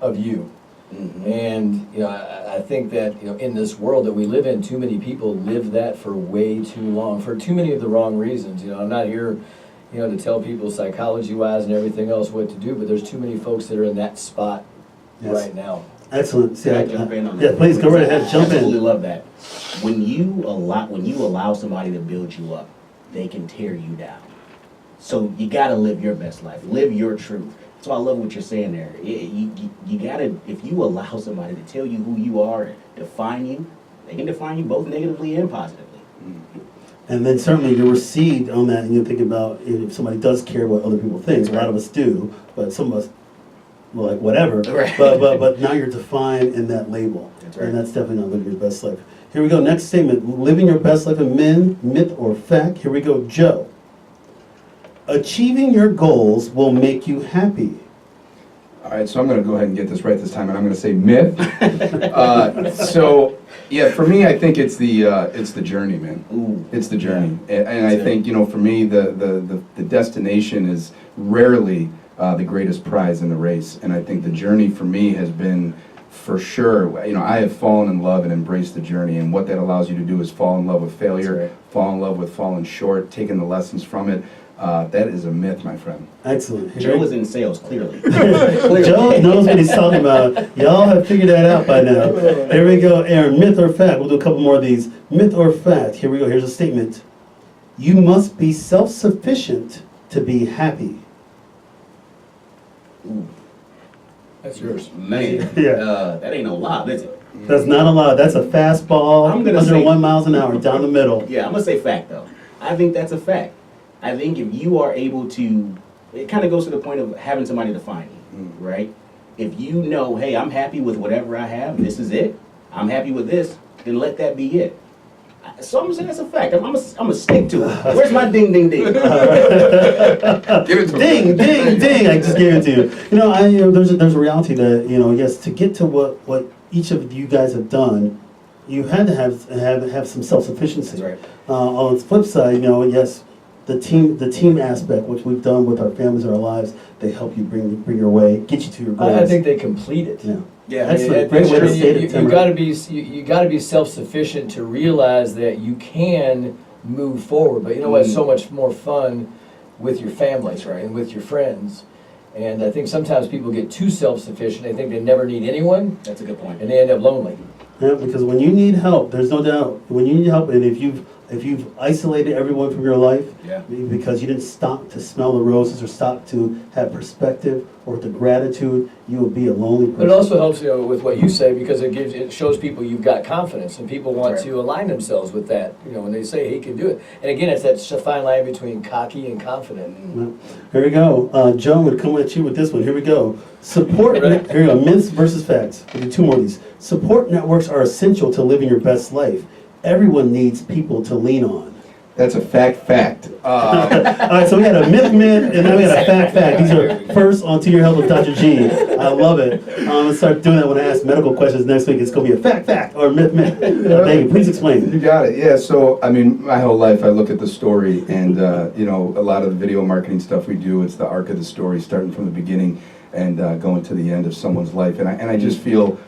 [SPEAKER 2] of you. And I think that in this world that we live in, too many people live that for way too long, for too many of the wrong reasons. I'm not here to tell people psychology-wise and everything else what to do, but there's too many folks that are in that spot right now.
[SPEAKER 1] Excellent.
[SPEAKER 4] Can I jump in on that?
[SPEAKER 1] Yeah, please go right ahead. Jump in.
[SPEAKER 4] I absolutely love that. When you allow somebody to build you up, they can tear you down. So you got to live your best life. Live your truth. That's why I love what you're saying there. You got to, if you allow somebody to tell you who you are, define you, they can define you both negatively and positively.
[SPEAKER 1] And then certainly you recede on that, and you think about if somebody does care what other people think. A lot of us do, but some of us, well, like whatever.
[SPEAKER 4] Right.
[SPEAKER 1] But now you're defined in that label.
[SPEAKER 4] That's right.
[SPEAKER 1] And that's definitely not living your best life. Here we go. Next statement. Living your best life in men, myth or fact. Here we go. Joe. Achieving your goals will make you happy.
[SPEAKER 3] All right, so I'm going to go ahead and get this right this time, and I'm going to say myth. So, yeah, for me, I think it's the journey, man.
[SPEAKER 4] Ooh.
[SPEAKER 3] It's the journey, and I think for me, the destination is rarely the greatest prize in the race, and I think the journey for me has been, for sure. I have fallen in love and embraced the journey, and what that allows you to do is fall in love with failure, fall in love with falling short, taking the lessons from it. That is a myth, my friend.
[SPEAKER 1] Excellent.
[SPEAKER 4] Joe is in sales, clearly.
[SPEAKER 1] Joe knows what he's talking about. Y'all have figured that out by now. Here we go, Aaron. Myth or fact? We'll do a couple more of these. Myth or fact? Here we go. Here's a statement. You must be self-sufficient to be happy.
[SPEAKER 4] Ooh.
[SPEAKER 2] That's yours.
[SPEAKER 4] Man,
[SPEAKER 1] Yeah.
[SPEAKER 4] that ain't no lie, is it?
[SPEAKER 1] That's not a lot. That's a fastball
[SPEAKER 4] I'm gonna
[SPEAKER 1] under
[SPEAKER 4] say-
[SPEAKER 1] 1 mile an hour down the middle.
[SPEAKER 4] Yeah, I'm going to say fact, though. I think that's a fact. I think if you are able to, it kind of goes to the point of having somebody define you, right? If you know, hey, I'm happy with whatever I have, this is it, I'm happy with this, then let that be it. So I'm going to say that's a fact. I'm going to stick to it. Where's my ding, ding, ding?
[SPEAKER 3] Give it to
[SPEAKER 1] Ding, ding, ding! I just gave it to you. There's a reality that yes, to get to what each of you guys have done, you had to have some self-sufficiency.
[SPEAKER 4] That's right.
[SPEAKER 1] On the flip side, yes, the team aspect, which we've done with our families and our lives, they help you bring your way, get you to your goals.
[SPEAKER 2] I think they complete it.
[SPEAKER 1] Yeah.
[SPEAKER 4] Yeah,
[SPEAKER 1] Excellent. Great way to state it,
[SPEAKER 2] You
[SPEAKER 1] Timber.
[SPEAKER 2] got to be self-sufficient to realize that you can move forward. But you know what's so much more fun with your family, right, and with your friends. And I think sometimes people get too self-sufficient. They think they never need anyone,
[SPEAKER 4] That's a good point.
[SPEAKER 2] and they end up lonely.
[SPEAKER 1] Yeah, because when you need help, there's no doubt. When you need help, and if you've isolated everyone from your life,
[SPEAKER 4] Yeah.
[SPEAKER 1] because you didn't stop to smell the roses or stop to have perspective or the gratitude, you will be a lonely person.
[SPEAKER 2] But it also helps, with what you say, because it shows people you've got confidence, and people want to align themselves with that. When they say he can do it, and again, it's that fine line between cocky and confident.
[SPEAKER 1] Yeah. Here we go. Joe, I'm going to come at you with this one. Here we go. Support. Here we go. Myths versus facts. We'll do two more of these. Support networks are essential to living your best life. Everyone needs people to lean on.
[SPEAKER 3] That's a fact.
[SPEAKER 1] All right, so we had a myth, and then we had a fact. These are first on To Your Health with Dr. G. I love it. I'm going to start doing that when I ask medical questions next week. It's going to be a fact, or myth. Thank you. Please explain.
[SPEAKER 3] You got it. Yeah. So, my whole life I look at the story, and a lot of the video marketing stuff we do, it's the arc of the story, starting from the beginning and going to the end of someone's life. And I just feel,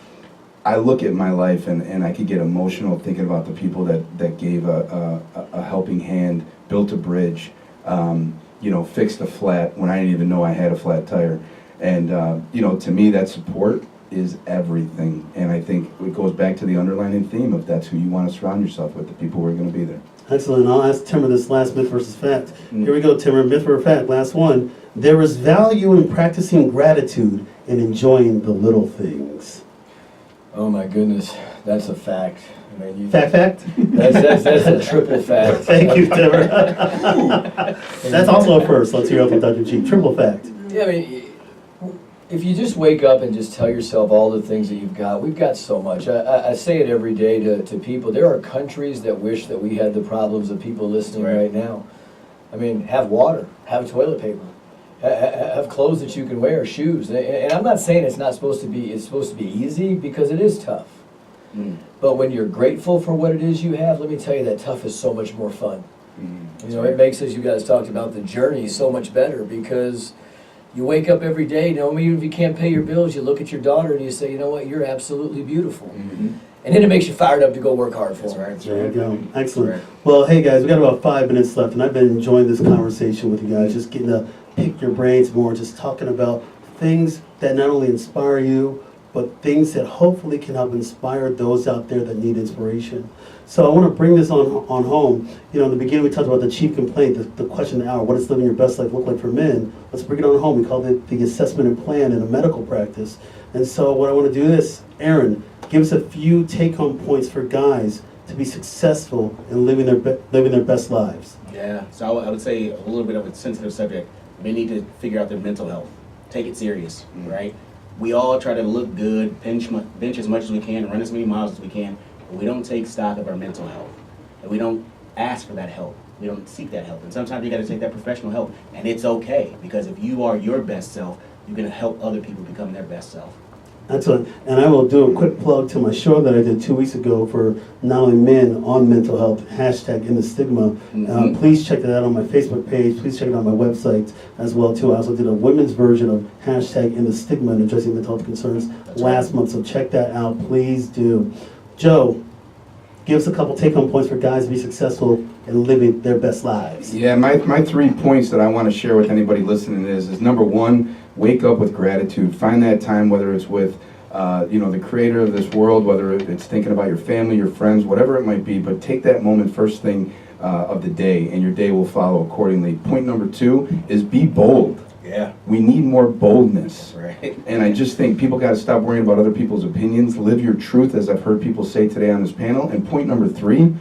[SPEAKER 3] I look at my life and I could get emotional thinking about the people that gave a helping hand, built a bridge, fixed a flat when I didn't even know I had a flat tire. And, to me, that support is everything. And I think it goes back to the underlying theme of that's who you want to surround yourself with, the people who are going to be there.
[SPEAKER 1] Excellent. I'll ask Timber this last myth versus fact. Here we go, Timber. Myth or fact. Last one. There is value in practicing gratitude and enjoying the little things.
[SPEAKER 2] Oh my goodness, that's a fact.
[SPEAKER 1] Fact?
[SPEAKER 2] That's a triple fact.
[SPEAKER 1] Thank you, Timber. That's also a first. Let's hear up with Dr. G. Triple fact.
[SPEAKER 2] Yeah, if you just wake up and just tell yourself all the things that you've got, we've got so much. I say it every day to people. There are countries that wish that we had the problems of people listening right now. Have water, have toilet paper, have clothes that you can wear, shoes. And I'm not saying it's supposed to be easy, because it is tough. But when you're grateful for what it is you have, let me tell you, that tough is so much more fun. It makes, as you guys talked about, the journey so much better, because You wake up every day, even if you can't pay your bills, you look at your daughter and you say, you know what, you're absolutely beautiful. And then it makes you fired up to go work hard for her.
[SPEAKER 1] There you go. Excellent. Well, hey guys, we got about 5 minutes left, and I've been enjoying this conversation with you guys, just getting to pick your brains more, just talking about things that not only inspire you, but things that hopefully can help inspire those out there that need inspiration. So I want to bring this on home. You know, in the beginning we talked about the chief complaint, the question of the hour, what does living your best life look like for men? Let's bring it on home. We call it the assessment and plan in a medical practice. And so what I want to do is, Aaron, give us a few take-home points for guys to be successful in living their best lives.
[SPEAKER 4] Yeah, so I would say a little bit of a sensitive subject. Men need to figure out their mental health. Take it serious, right? We all try to look good, bench as much as we can, run as many miles as we can, but we don't take stock of our mental health. And we don't ask for that help. We don't seek that help. And sometimes you got to take that professional help, and it's okay, because if you are your best self, you're going to help other people become their best self.
[SPEAKER 1] Excellent. And I will do a quick plug to my show that I did 2 weeks ago for not only men on mental health, hashtag in the stigma. Please check that out on my Facebook page. Please check it out on my website as well too. I also did a women's version of hashtag in the stigma and addressing mental health concerns last month. So check that out. Please do. Joe, give us a couple take-home points for guys to be successful in living their best lives.
[SPEAKER 3] Yeah, my 3 points that I want to share with anybody listening is number 1, wake up with gratitude. Find that time, whether it's with the creator of this world, whether it's thinking about your family, your friends, whatever it might be, but take that moment first thing of the day, and your day will follow accordingly. Point number 2 is be bold.
[SPEAKER 4] Yeah.
[SPEAKER 3] We need more boldness.
[SPEAKER 4] Right.
[SPEAKER 3] And I just think people got to stop worrying about other people's opinions. Live your truth, as I've heard people say today on this panel. And point number 3,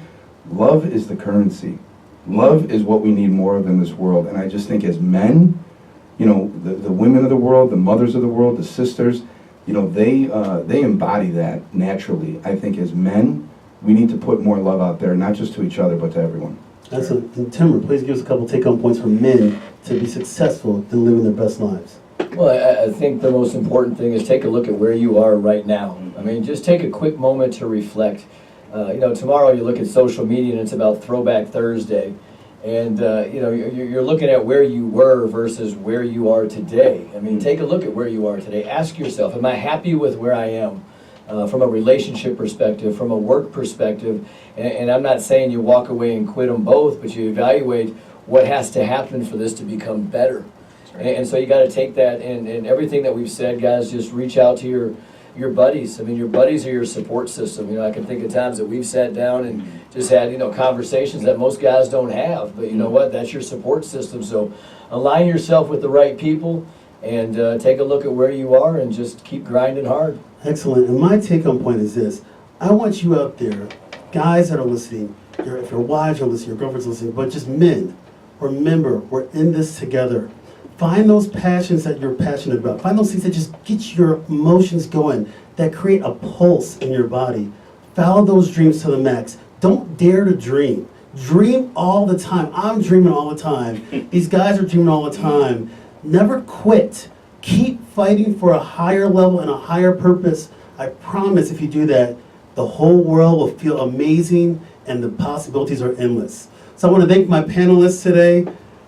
[SPEAKER 3] love is the currency. Love is what we need more of in this world. And I just think as men, the women of the world, the mothers of the world, the sisters, they embody that naturally. I think as men, we need to put more love out there, not just to each other, but to everyone.
[SPEAKER 1] Excellent. And Timber, please give us a couple take-home points for men to be successful in living their best lives.
[SPEAKER 2] Well, I think the most important thing is take a look at where you are right now. I mean, just take a quick moment to reflect. Tomorrow you look at social media and it's about Throwback Thursday. And, you're looking at where you were versus where you are today. I mean, take a look at where you are today. Ask yourself, am I happy with where I am? From a relationship perspective, from a work perspective. And I'm not saying you walk away and quit them both, but you evaluate what has to happen for this to become better. Right. And so you got to take that and everything that we've said, guys, just reach out to your buddies. I mean, your buddies are your support system. I can think of times that we've sat down and just had, conversations that most guys don't have. But you know what? That's your support system. So align yourself with the right people and take a look at where you are and just keep grinding hard.
[SPEAKER 1] Excellent. And my take-home point is this. I want you out there, guys that are listening, if your wives are listening, your girlfriend's listening, but just men, remember, we're in this together. Find those passions that you're passionate about. Find those things that just get your emotions going, that create a pulse in your body. Follow those dreams to the max. Don't dare to dream. Dream all the time. I'm dreaming all the time. These guys are dreaming all the time. Never quit. Keep fighting for a higher level and a higher purpose. I promise if you do that, the whole world will feel amazing and the possibilities are endless. So I want to thank my panelists today.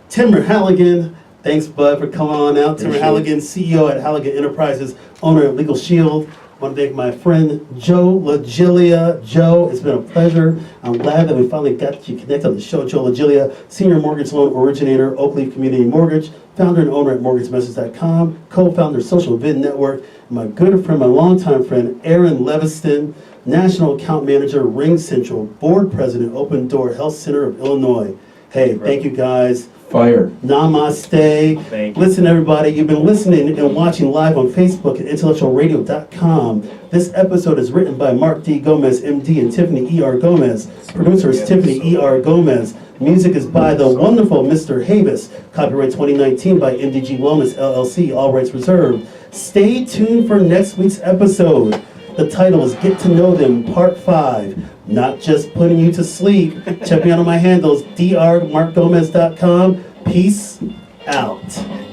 [SPEAKER 1] Timber Halligan. Thanks, bud, for coming on out. Timber Halligan, CEO at Halligan Enterprises, owner of Legal Shield. I want to thank my friend Joe LaGiglia. Joe, it's been a pleasure. I'm glad that we finally got you connected on the show. Joe LaGiglia, Senior Mortgage Loan Originator, Oakleaf Community Mortgage, founder and owner at MortgageMessage.com, co-founder of Social Vid Network, and my good friend, my longtime friend, Aaron Leveston, National Account Manager, Ring Central, Board President, Open Door Health Center of Illinois. Hey, thank you guys.
[SPEAKER 3] Fire.
[SPEAKER 1] Namaste. Listen, everybody, you've been listening and watching live on Facebook at intellectualradio.com. This episode is written by Mark D. Gomez, MD, and Tiffany E.R. Gomez. Producer is Tiffany E.R. Gomez. Music is by the wonderful Mr. Havis. Copyright 2019 by MDG Wellness LLC. All rights reserved. Stay tuned for next week's episode. The title is Get to Know Them, Part 5. Not just putting you to sleep. Check me out on my handles, drmarkgomez.com. Peace out.